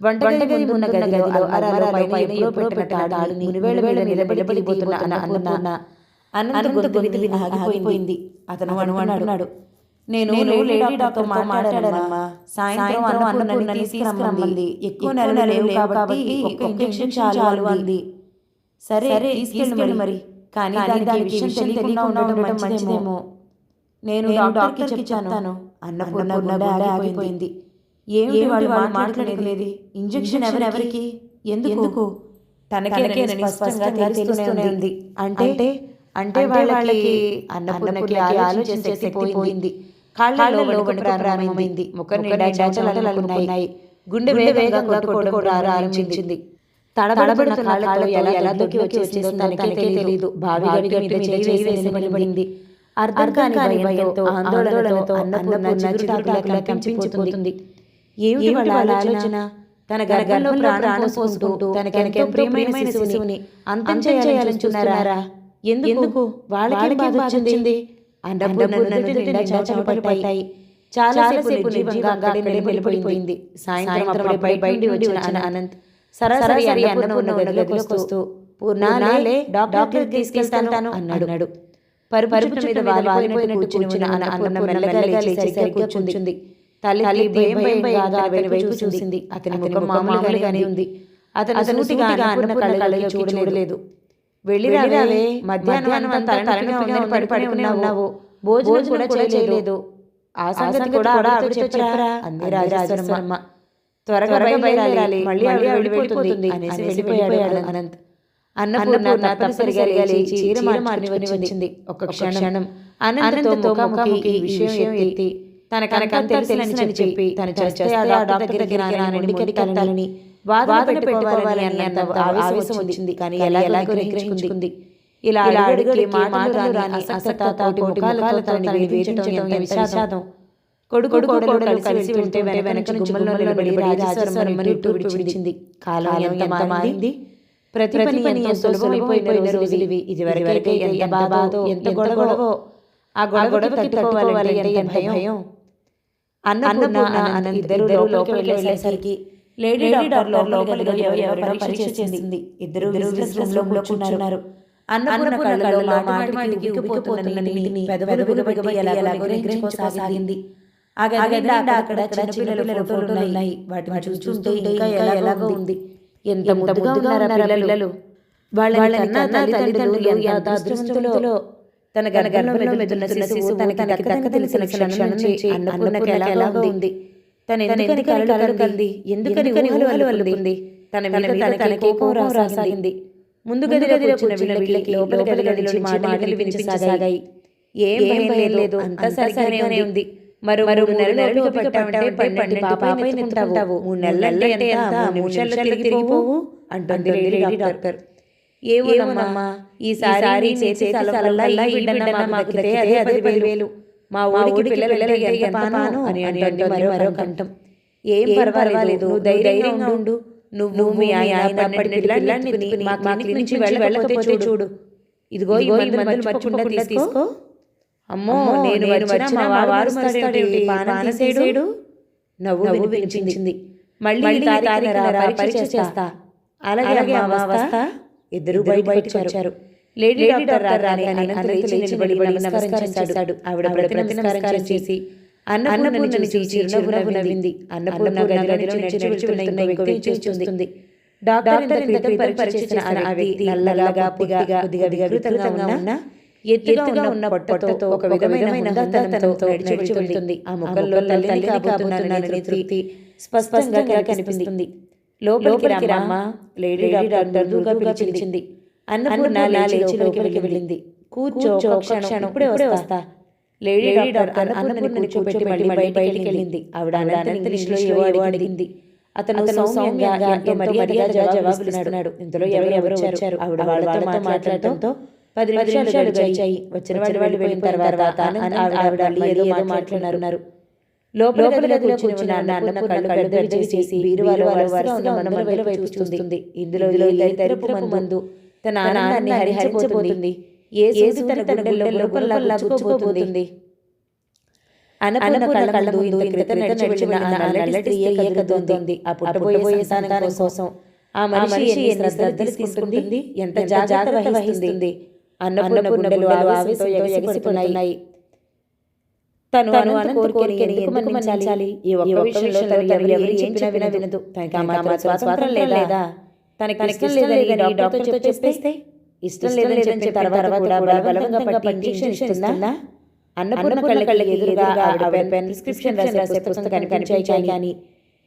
వంటగది ఉన్న గదిలో అరలో పైన ఎప్పుడో పెట్టిన తాడుని మునివేళ్ల మీద నిలబడిపోతున్న అన్నపూర్ణ అనంత గొంతు ఆగిపోయింది. అతను అంటున్నాడు, నేను లేడీ డాక్టర్ మాట్లాడానమ్మా. సాయంత్రం అన్నపూర్ణని తీసుకురమ్మంది. ఎక్కువ నెలలు లేవు కాబట్టి ఒక్క ఇంజెక్షన్ చాలు అంది. సరే తీసుకెళ్ళి మరి. కానీ దానికి విషయం తెలియకుండా ఉండడం మంచిదేమో. నేను డాక్టర్కి చెప్తాను. అన్నపూర్ణ గుండె ఆగిపోయింది. ఏమిటి వాళ్ళు మాట్లాడలేదు? ఇంజెక్షన్ ఎవరికి? ఎందుకు? తనకే స్పష్టంగా తెలుస్తూనే ఉంది. అంటే వాళ్ళకి అన్నపూర్ణకి ఆలోచించే శక్తి పోయింది. కాళ్ళలో వణుకు ప్రారంభమైంది. ముఖం నిండా చలచలలున్నాయి. గుండె వేగంగా కొట్టుకోవడం ప్రారంభించింది. తడబడుతున్న కాళ్ళతో ఎలా దొరికి వచ్చేసిందో తనకే తెలియదు. బావి గట్టు మీద చేయి వేసి నిలబడింది. అర్థం కాని భయంతో ఆందోళనతో అన్నపూర్ణ చిగురుటాకులా కంపించిపోతుంది. ఏమిటి వాళ్ళ ఆలోచన? తన గర్భంలో ప్రాణం పోసుకుంటూ తనకెంతో ప్రియమైన శిశువుని అంతం చేయాలని చూస్తున్నారా? ఎందుకు? వాళ్ళకి బాధ వచ్చింది. అన్నపూర్ణ నిండా చెమటలు పట్టాయి. చాలాసేపు నిర్జీవంగా అక్కడే నిలబడిపోయింది. సాయంత్రం అప్పుడే బయట వచ్చిన అనంత్ సరాసరి అన్నపూర్ణ గదిలోకి వస్తూ, పూర్ణాలే డాక్టర్ తీసుకెళ్తాను అన్నాడు. పరుపు మీద వాలిపోయిన కూర్చుని అన్నపూర్ణ మెల్లగా లేచి సరిగ్గా కూర్చుంది. తల్లి భయంగా అతని వైపు చూసింది. అతని ముఖం మామూలుగానే ఉంది. అతను సూటిగా అన్నపూర్ణ కళ్ళకి చూడలేదు. వెళ్ళిరావే, మధ్యాహ్నం అంతా తలనొప్పిగా పడుకుని ఉన్నావు. భోజనం కూడా చేయలేదు. ఆ సంగతి కూడా ఆవిడతో చెప్పరా అంది రాజేశ్వరమ్మ. త్వరగా బయలుదేరాలి, మళ్ళీ ఆవిడ వెళ్ళిపోతుంది అనేసి వెళ్ళిపోయాడు అనంత్. అన్నపూర్ణ తప్పనిసరిగా లేచి చీర మార్చుకుని వచ్చింది. ఒక్క క్షణం అనంతతో ముఖాముఖి ఈ విషయం ఎత్తి తనకంతా తెలిసినని చెప్పి తను చేస్తే ఆ డాక్టర్ దగ్గరికి వాదన పెట్టుకోవాలని అన్నంత ఆవేశం వచ్చింది. కానీ ఎలాగో నిగ్రహించుకుంది. ఇలా అడుగుడికి మాటలు రాని అసతాతోటి ముఖాలతో తనని వేధించడం ఎంత విషాదం. కొడుకు కలిసి వెళ్తే వెనక నుంచి గుమ్మంలో నిలబడి రాజేశ్వరమ్మని విడిచింది. కాలం ఎంత మారింది. ప్రతి పని ఎంతో సులభమైపోయిన రోజులివి. ఇదివరకే ఎంత బాధో, ఎంత గొడవో. ఆ గొడవ తట్టుకోవాలంటే ఎంత భయం. అన్నపూర్ణ అనంత్ ఇద్దరు లోపలికి వెళ్ళేసరికి లేడీ డాక్టర్ లోపలికి ఎవరో పరీక్ష చేసింది. ఇద్దరు విజిలెన్స్ రూమ్లో కూర్చున్నారు. అన్నపూర్ణ కళ్ళలో మాటిమాటికి ఉబికిపోతున్న నీటిని పెదవులు బిగబిగబడి ఎలాగో నిగ్రహించుకోసాగింది. ఆ గది అక్కడ చిన్నపిల్లల ఫోటోలు ఉన్నాయి. వాటిని చూస్తుంటే ఇంకా ఎలాగో ఉంది. ఎంత ముద్దుగా ఉన్నారా పిల్లలు. వాళ్ళని కన్నా తల్లిదండ్రులు ఎంత అదృష్టవంతులో. తన గర్భంలో మెదులుతున్న శిశువు తనకి దక్క తెలిసిన క్షణం నుంచి అన్నపూర్ణకి ఎలాగో ఉంది. తను ఎందుకని కలలు కంది, ఎందుకని ఊహలు అల్లుకుంది. తన మీద తనకి కోపం రాసాగింది. ముందు గదిలో కూర్చున్న వీళ్ళకి లోపల గదిలోంచి మాటలు వినిపించసాగాయి. ఏం భయం లేదు, అంతా సరిగానే ఉంది. మరో 3 నెలలు పట్టామంటే 12 పాపాపై నెత్తుకుంటావు. 3 నెలలంటే ఎంత, 3 నిమిషాల్లో తిరిగిపోవు అంటుంది లేడీ డాక్టర్. ఏమోనమ్మా, ఈసారి చేసే సలవల్లా ఈ బిడ్డన మాకు దక్కితే అదే 10,000. మా ఊడికి పిల్లలంటే ఎంత పాను అని అంటుంది మరో కంఠం. ఏం పర్వాలేదు, నువ్వు ధైర్యంగా ఉండు. నువ్వు మీ ఆయన పిల్లాన్ని మా క్లినిక్ నుంచి వెళ్ళకపోతే చూడు. ఇదిగో ఈ మందులు మర్చిపోకుండా తీసుకో. అమ్మో, నేను వచ్చిన మా వారు మరుస్తాడేమిటి, పానసేడు. నవ్వు వినిపించింది. మళ్ళీ పరీక్ష చేస్తా. అలాగే అమ్మా వస్తా ఇద్దరూ బయటకు వచ్చారు. లేడీ డాక్టర్ రాగానే అనంత్ లేచి నిలబడి నమస్కారం చేశాడు. ఆవిడ ప్రతి నమస్కారం చేసి అన్నపూర్ణని చూసి చిరునవ్వు నవ్వింది. అన్నపూర్ణ గదిలో నుంచి వెళ్తున్న ఇంకో వ్యక్తిని చూస్తుంది. డాక్టర్ ఇంత క్రితం పరిచయం ఆ వ్యక్తి నల్లగా పొట్టిగా కొద్దిగా వికృతంగా ఉన్న ఎత్తుగా ఉన్న పొట్టతో ఒక విధమైన హుందాతనంతో నడిచి వెళ్తుంది. ఆ ముఖంలో తల్లిని కాబోతున్నాననే తృప్తి స్పష్టంగా కనిపిస్తుంది. లోపలికి రమ్మా, లేడీ డాక్టర్ మృదువుగా పిలిచింది. అన్నపూర్ణ లేచి లోపలికి వెళ్ళింది. కూర్చో, ఒక క్షణం, ఇప్పుడే వస్తా. లేడీ డాక్టర్ అన్నపూర్ణని కూర్చోబెట్టి మళ్ళీ బయటికి వెళ్ళింది. ఆవిడ ఇంగ్లీష్లో ఏవో అడిగింది. అతను సౌమ్యంగా ఎంతో మర్యాదగా జవాబులిస్తున్నాడు. ఇంతలో ఎవరు వచ్చారు. ఆవిడ వాళ్ళతో మాట్లాడటంతో 10 నిమిషాలు గడిచాయి. వచ్చిన వాళ్ళు వెళ్ళిన తర్వాత ఆవిడ ఏదో మాట్లాడుతున్నారు. లోపల గదిలో కూర్చుని అన్నపూర్ణ కళ్ళు పెద్దవి చేసి బీరువాలో వరుసగా ఉన్న మందుల వైపు చూస్తుంది. ఇందులో దరిద్రపు మందు తన ఆనందాన్ని హరించబోతుంది. ఏ సూది తన గుండెల్లో గుచ్చుకోబోతుంది. అన్నపూర్ణ కళ్ళ ముందు ఇంత క్రితం నడిచిన నల్లటి స్త్రీయే కదులుతోంది. ఆ పుట్టబోయే సంతానం కోసం ఆ మనిషి ఎన్ని శ్రద్ధలు తీసుకుంటుంది, ఎంత జాగ్రత్త వహిస్తుంది. అన్నపూర్ణ గుండెలు ఆవేశంతో ఎగసిపోతున్నాయి. తను అనంత కోరికని ఎందుకు మన్నించాలి? ఈ ఒక్క విషయంలో తను ఎవరు ఏం చెప్పినా వినదు. తనకి ఆ మాత్రం స్వాతంత్రం లేదా? తనకి ఇష్టం లేదని డాక్టర్తో చెప్పేస్తే ఇష్టం లేదని చెప్పిన తర్వాత కూడా బలవంతంగా పట్టి ఇంజెక్షన్ ఇస్తుందా? అన్నపూర్ణ కళ్ళకి ఎదురుగా ఆవిడ ప్రిస్క్రిప్షన్ రాసే పుస్తకం కనిపించాయి. కానీ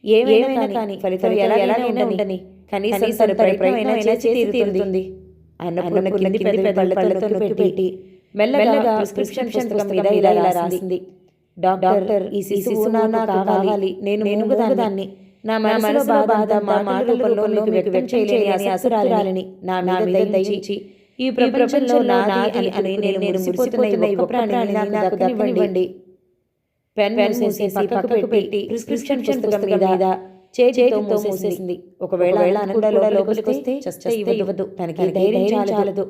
ఏమైనా కానీ ఫలితం ఎలాగైనా ఉండని కనీసం తన ప్రయత్నమైనా చేసి తీరుతుంది. అన్నపూర్ణ కింది పెద్దలతో నొక్కి మెల్లగా ప్రిస్క్రిప్షన్ పుస్తకం మీద ఇలా రాసింది. డాక్టర్, ఈ శిశువు నాకు కావాలి. నేను మూగదాన్ని. నా మనసులో బాధ మాటల రూపంలో మీకు వ్యక్తం చేయలేని అసురాలని నా మీద దయించి ఈ ప్రపంచంలో నాది అని నేను మురిసిపోతున్న ఈ ఒక్క ప్రాణిని నాకు దక్కనివ్వండి. పెన్ మూసేసి పక్కకు పెట్టి ప్రిస్క్రిప్షన్ పుస్తకం మీద చేతితో మూసేసింది. ఒకవేళ అనంతలో లోపలికి వస్తే చస్తే ఇవ్వదు. తనకి ధైర్యం చాలదు.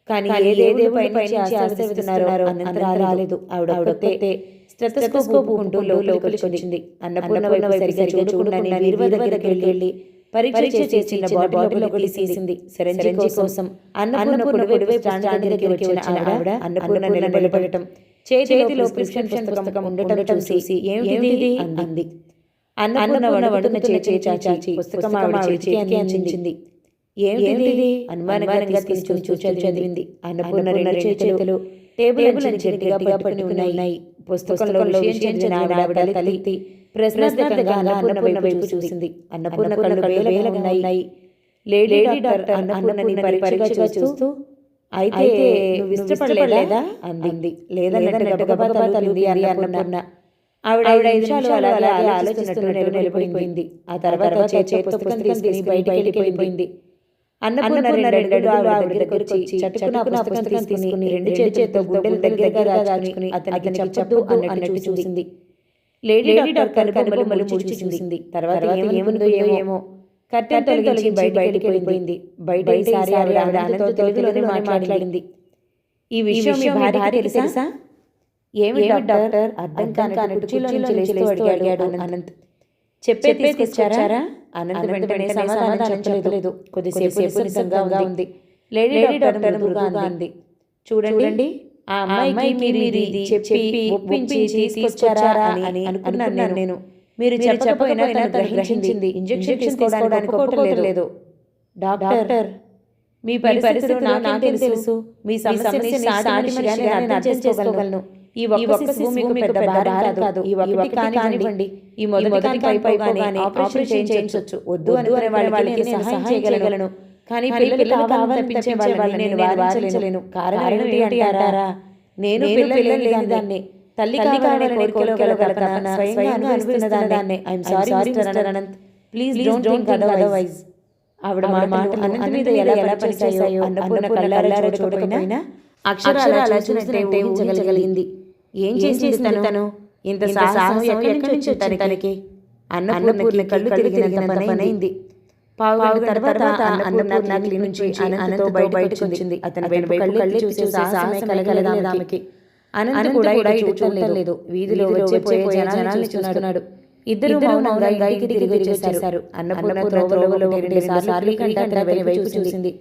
కానీ ఏ దేవుడి పైనుంచి ఆశీర్వదిస్తున్నారో అనంత రాలేదు. ఆవిడొక్కతే స్టెతస్కోప్ ఊపుకుంటూ లోపలికి వచ్చింది. అన్నపూర్ణ వైపు సరిగ్గా చూడకుండా వీరి దగ్గరికి వెళ్ళి పరీక్ష చేసి బాటిల్లో తీసింది. సిరంజి కోసం అన్నపూర్ణ కుడివైపు స్టాండ్ దగ్గరికి వచ్చిన ఆవిడ అన్నపూర్ణ నిలబడటం, చేతిలో ప్రిస్క్రిప్షన్ పుస్తకం ఉండటం చూసి ఏమిటిది అంది. అన్నపూర్ణ వణుకుతున్న చేతి చాచి పుస్తకం ఆవిడ చేతికి అందించింది. ఏమిటిది అనుమానంగా చూసి చదివింది. అన్నపూర్ణ రెండు చేతులు టేబుల్ గట్టిగా పట్టుకుని ఉన్నాయి. పుస్తకంలో విషయం చదివిన ఆవిడ తలెత్తి ప్రశ్నార్థకంగా అన్నపూర్ణ వైపు చూసింది. అన్నపూర్ణ కళ్ళు వేల ఉన్నాయి. లేడీ డాక్టర్ అన్నపూర్ణని పరీక్షగా చూస్తూ, అయితే నువ్వు ఇష్టపడలేదా అంది. లేదన్నట్టుగా గబగబా తలుది అన్నపూర్ణ. ఆవిడ 5 నిమిషాలు అలాగే ఆలోచిస్తున్నట్టు నిలబడిపోయింది. ఆ తర్వాత చేతితో పుస్తకం తీసుకుని బయటికి వెళ్ళిపోయింది. అన్నపూర్ణ రెండు ఆవిడ దగ్గరికి వచ్చి చటుకున పుస్తకం తీసుకుని రెండు చేతులతో గుండెల దగ్గరగా దాచుకుని అతనికి చెప్పొద్దు అన్నట్టు చూసింది. లేడీ డాక్టర్ కనుబొమ్మలు ముడిచి చూసింది. తర్వాత ఏముందో ఏమో కర్టెన్ తొలగించి బయటికి వెళ్ళిపోయింది. బయట ఈసారి ఆవిడ ఆనందంతో తెలుగులోనే మాట్లాడింది. ఈ విషయం మీ భార్యకి తెలుసా? ఏమి డాక్టర్? అర్థం కానట్టు కుర్చీలో నుంచి లేస్తూ అడిగాడు అనంత్. చెప్పేది తీసుకొచ్చారా? అనంత్ వెంటనే సమాధానం చెప్పలేదు. కొద్దిసేపు నిశ్శబ్దంగా ఉంది. లేడీ డాక్టర్ మృదువుగా అంది, చూడండి, ఆ అమ్మాయికి మీరు ఇది చెప్పి ఒప్పించి తీసుకొచ్చారా అని అనుకున్నాను నేను. మీరు చెప్పకపోయినా తను గ్రహించింది. ఇంజెక్షన్ తీసుకోవడానికి ఒప్పుకోవట్లేదు. డాక్టర్, మీ పరిస్థితులు నాకేం తెలుసు? మీ సమస్యని సాటి మనిషిగా నేను అర్థం చేసుకోగలను. ఈ ఒక్క శిశువు మీకు పెద్ద భారం కాదు. ఈ ఒక్కటి కానివ్వండి. ఈ మొదటి పైపోగానే ఆపరేషన్ చేయించవచ్చు. వద్దు అనుకునే వాళ్ళకి సహాయం చేయగలను. కానీ పిల్లలు కావాలని తప్పించే వాళ్ళని నేను వారించలేను. కారణం ఏంటి అంటారా? నేను పిల్లలు లేని దాన్ని. తల్లి కావాలనే కోరికలో గల తపన స్వయంగా అనుభవిస్తున్న దాన్ని. I'm sorry mister Anant. Please don't think otherwise. ఆవిడ మాటలు అనంత్ మీద ఎలా పనిచేశాయో అన్నపూర్ణ కళ్ళారా చూడకపోయినా అక్షరాలా చూసినట్టే ఊహించగలిగింది. ఏం చేసింది తను? ఇంత సాహసం ఎక్కడి నుంచి వచ్చింది తనకి? అన్నపూర్ణ కళ్ళు తిరిగినంత పనైంది. పావుగంట తర్వాత అన్నపూర్ణ క్లినిక్ నుంచి అనంతతో బయటకు వచ్చింది. అతని వైపు కళ్ళు చూసి సాహసం కలగలేదు ఆమెకి. అనంత్ కూడా చూడటం లేదు. వీధిలో వచ్చే జనాల్ని చూస్తున్నాడు. ఇద్దరు మౌనంగా ఇంటికి తిరిగి వచ్చేశారు. అన్నపూర్ణ త్రోవలో 2 సార్లు వైపు చూసింది.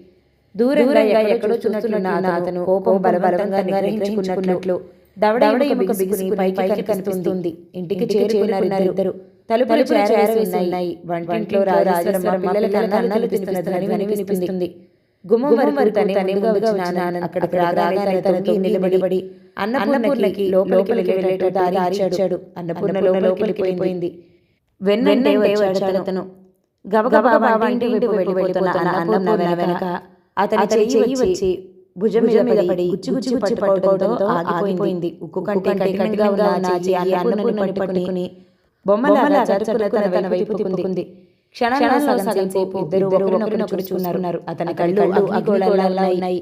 దూరంగా ఎక్కడో చూస్తున్న అతను కోపం బలవంతంగా నిగ్రహించుకున్నట్లు దవడ బిగుసుకుని పైకి కనిపిస్తుంది. ఇంటికి చేరుకున్నారు ఇద్దరు. తలుపులు చేరవేసి ఉన్నాయి. వంటింట్లో రాజేశ్వరమ్మ పిల్లలకి అన్నాలు తినిపిస్తున్న ధ్వని వినిపిస్తుంది. గుమ్మం వరకు తనే ముందుగా వచ్చిన ఆనంద్ అక్కడికి రాగానే తనకి నిలబడి అన్నపూర్ణకి లోపలికి వెళ్ళేటట్టు దారి ఇచ్చాడు. అన్నపూర్ణ లోపలికి వెళ్ళిపోయింది. వెన్నంటే వచ్చాడు అతను. గబగబా వంటి వైపు వెళ్ళిపోతున్న అన్నపూర్ణ వెనక అతని చెయ్యి వచ్చి భుజం మీద పడి గుచ్చి పట్టుకోవడంతో ఆగిపోయింది. ఉక్కు కంటే కఠినంగా ఉన్న చెయ్యి అన్నపూర్ణని పట్టుకుని బొమ్మలాగా చరుచుకుని తన వైపు తిప్పుకుంది. క్షణాల్లో సగం సేపు ఇద్దరు ఒకరినొకరు చూస్తున్నారు. అతని కళ్ళు అగ్నిగోళాల్లా ఉన్నాయి.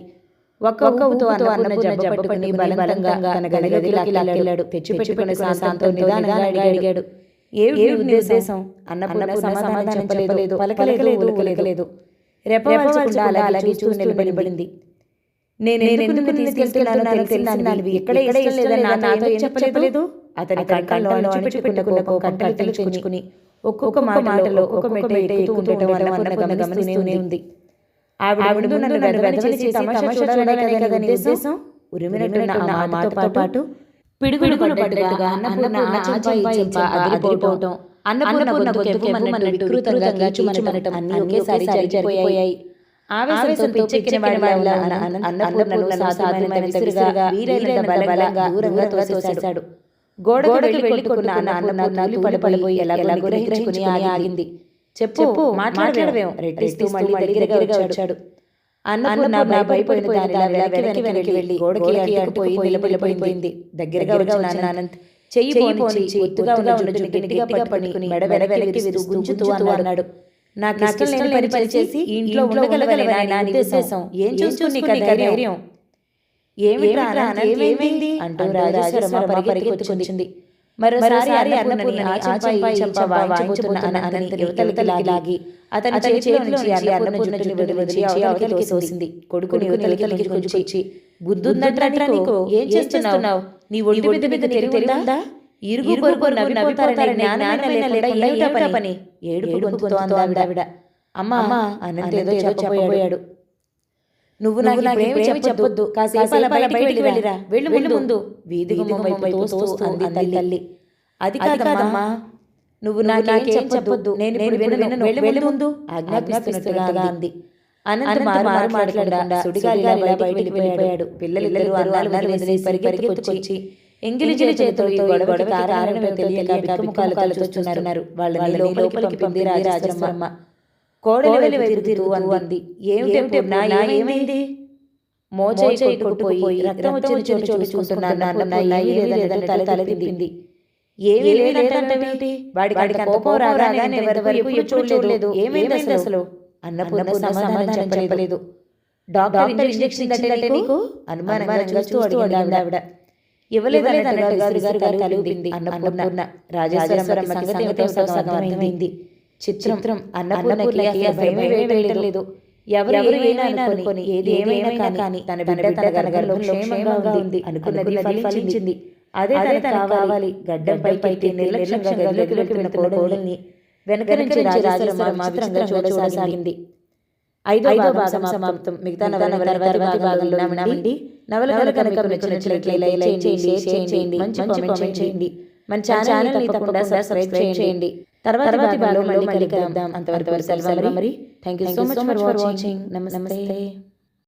ఒక్క ఊపుతో అన్న జబ్బ పట్టుకుని బలవంతంగా తన గదిలోకి లాక్కెళ్ళాడు. తెచ్చిపెట్టుకుని శాంతంతో నిదానంగా అడిగాడు, ఏమిటి ఉద్దేశం? అన్నపూర్ణ సమాధానం చెప్పలేదు, పలకలేదు. రెప్పవాల్చకుండా అలాగే చూస్తూ నిలబడింది. నేను ఎందుకు తీసుకెళ్తున్నానో తెలిసినవి ఎక్కడ లేదని నాతో చెప్పలేదు. అతని కళ్ళలో అణిచిపెట్టుకున్న కోపం కంటలు తెచ్చుకుని ఒక్కొక్క మాటలో ఒక్కొక్క మెట్టు ఎక్కుతూ ఉండటం అన్నపూర్ణ గమనిస్తూనే ఉంది. ఆవిడ నన్ను వెదవచేసి తమాషా చూడాలనే కదా నీ ఉద్దేశం? ఉరిమినట్టున్న ఆ మాటతో పాటు పిడుగులు పడ్డట్టుగా అన్నపూర్ణ ఆచంపై అదిరిపోవటం, అన్నపూర్ణ గొంతుకుమన్నట్టు వికృతంగా చూమనటం అన్నీ ఒకేసారి జరిగిపోయాయి. ఆవేశంతో పిచ్చెక్కిన వాళ్ళ అన్నపూర్ణను సాధ్యమైన విసురుగా వీరైనంత బలంగా దూరంగా తోసేశాడు. గోడకి వెళ్ళి కొట్టుకున్న అన్నపూర్ణ పడిపోయి ఎలా గ్రహించుకుని ఆగింది. చెప్పు మాట్లాడవేం రెట్టిస్తూ మళ్ళీ దగ్గరగా వచ్చాడు. అన్నపూర్ణ భయపడిపోయిన దానిలా వెనక్కి వెళ్ళి గోడకి అడ్డుకుపోయి నిలబడిపోయింది. దగ్గరగా వచ్చిన అనంత్ చెయ్యి పోనిచ్చి ఒత్తుగా ఉన్న జుట్టుని గట్టిగా పట్టుకుని మెడ వెనక్కి గుంజుతూ అన్నాడు, నాకు ఇష్టం లేని పని చేసి ఇంట్లో ఉండగలగలేనా నా ఉద్దేశం? ఏం చూస్తుంది ధైర్యం? ఏమైంది అంటూ రాజేశ్వరమ్మ పరిగెత్తుకొచ్చింది. మరోసారి అన్నపూర్ణని ఆచంపై వాయించబోతున్న అనంత్ యువతలకి లాగి అతని చేతిలోంచి అన్నపూర్ణ జుట్టుని వదిలించి అవతలికి తోసింది. కొడుకుని యువతలకి గుంజుకొచ్చి, బుద్ధుందంటరా నీకు? ఏం చేస్తున్నావు? నీ ఒంటి మీద తెలివిందా? ఇరుగు పొరుగు నవ్విపోతారని జ్ఞానమైన లేకుండా పని. ఏడుపు గొంతుతో అందావిడ. అమ్మా అనంత్ ఏదో చెప్పబోయాడు. నువ్వు నాకేమి చెప్పొద్దు, కాసేపు అలా బయటికి వెళ్ళిరా, వెళ్ళు ముందు. వీధి గుమ్మం వైపు తోస్తూ అంది తల్లి. అది కాదమ్మా, నువ్వు నాకేం చెప్పొద్దు, నేను వినను, వెళ్ళు ముందు ఆజ్ఞాపిస్తున్నట్టుగా అంది. అనంత్ మాట్లాడకుండా సుడిగాలిలా బయటికి వెళ్ళిపోయాడు. పిల్లలిద్దరూ అన్నాలు వదిలేసి పరిగెత్తుకొచ్చి ఎంగిలి చేతులతో గొడవకి కారణమే తెలియక బిక్కముఖాలతో చూస్తున్నారు. వాళ్ళని లోపలికి పంపి రాజేశ్వరమ్మ కోడలి తిరుగుతూ అంది, ఏమైంది? మోచేయి కొట్టుకుపోయి రక్తం వచ్చిన చోటు చూసుకుంటున్నాను తల తిప్పింది. ఏమీ లేదంటే వాడికి కోపం రాగానే వరకు చూడలేదు. ఏమైంది అసలు? అన్నపూర్ణ సమాధానం చెప్పలేదు. డాక్టర్ ఇంజెక్షన్ ఇచ్చిందంటే నీకు? అనుమానంగా చూస్తూ అడిగింది ఆవిడ. ఇవ్వలేదన్నట్టుగా తలూపింది అన్నపూర్ణ. రాజేశ్వరమ్మ సంగతి ఏమిటో సగం అర్థమైంది. చిత్రం అన్నపూర్ణకి భయమే వేయలేదు. ఎవరైనా అనుకొని ఏది ఏమైనా కానీ తన బిడ్డ తన గర్భంలో క్షేమంగా ఉంది అనుకున్నది ఫలించింది. అదే తనకు కావాలి. గడ్డంపై పైకి నిర్లక్ష్యంగా గదిలోకి వెళ్ళిన కోడల్ని వెనక నుంచి రాజేశ్వరమ్మ విచిత్రంగా చూడసాగింది. 5వ భాగం సమాప్తం. మిగతా నవల తర్వాతి భాగంలో వినామండి. నవల కనుక మీకు నచ్చినట్లయితే లైక్ చేయండి, షేర్ చేయండి, మంచి కామెంట్ చేయండి. మన ఛానల్ని తప్పకుండా సబ్స్క్రైబ్ చేయండి. తర్వాతి భాగంలో మళ్ళీ కలుద్దాం. అంతవరకు సెలవు మరి. Thank you so much for watching. నమస్తే.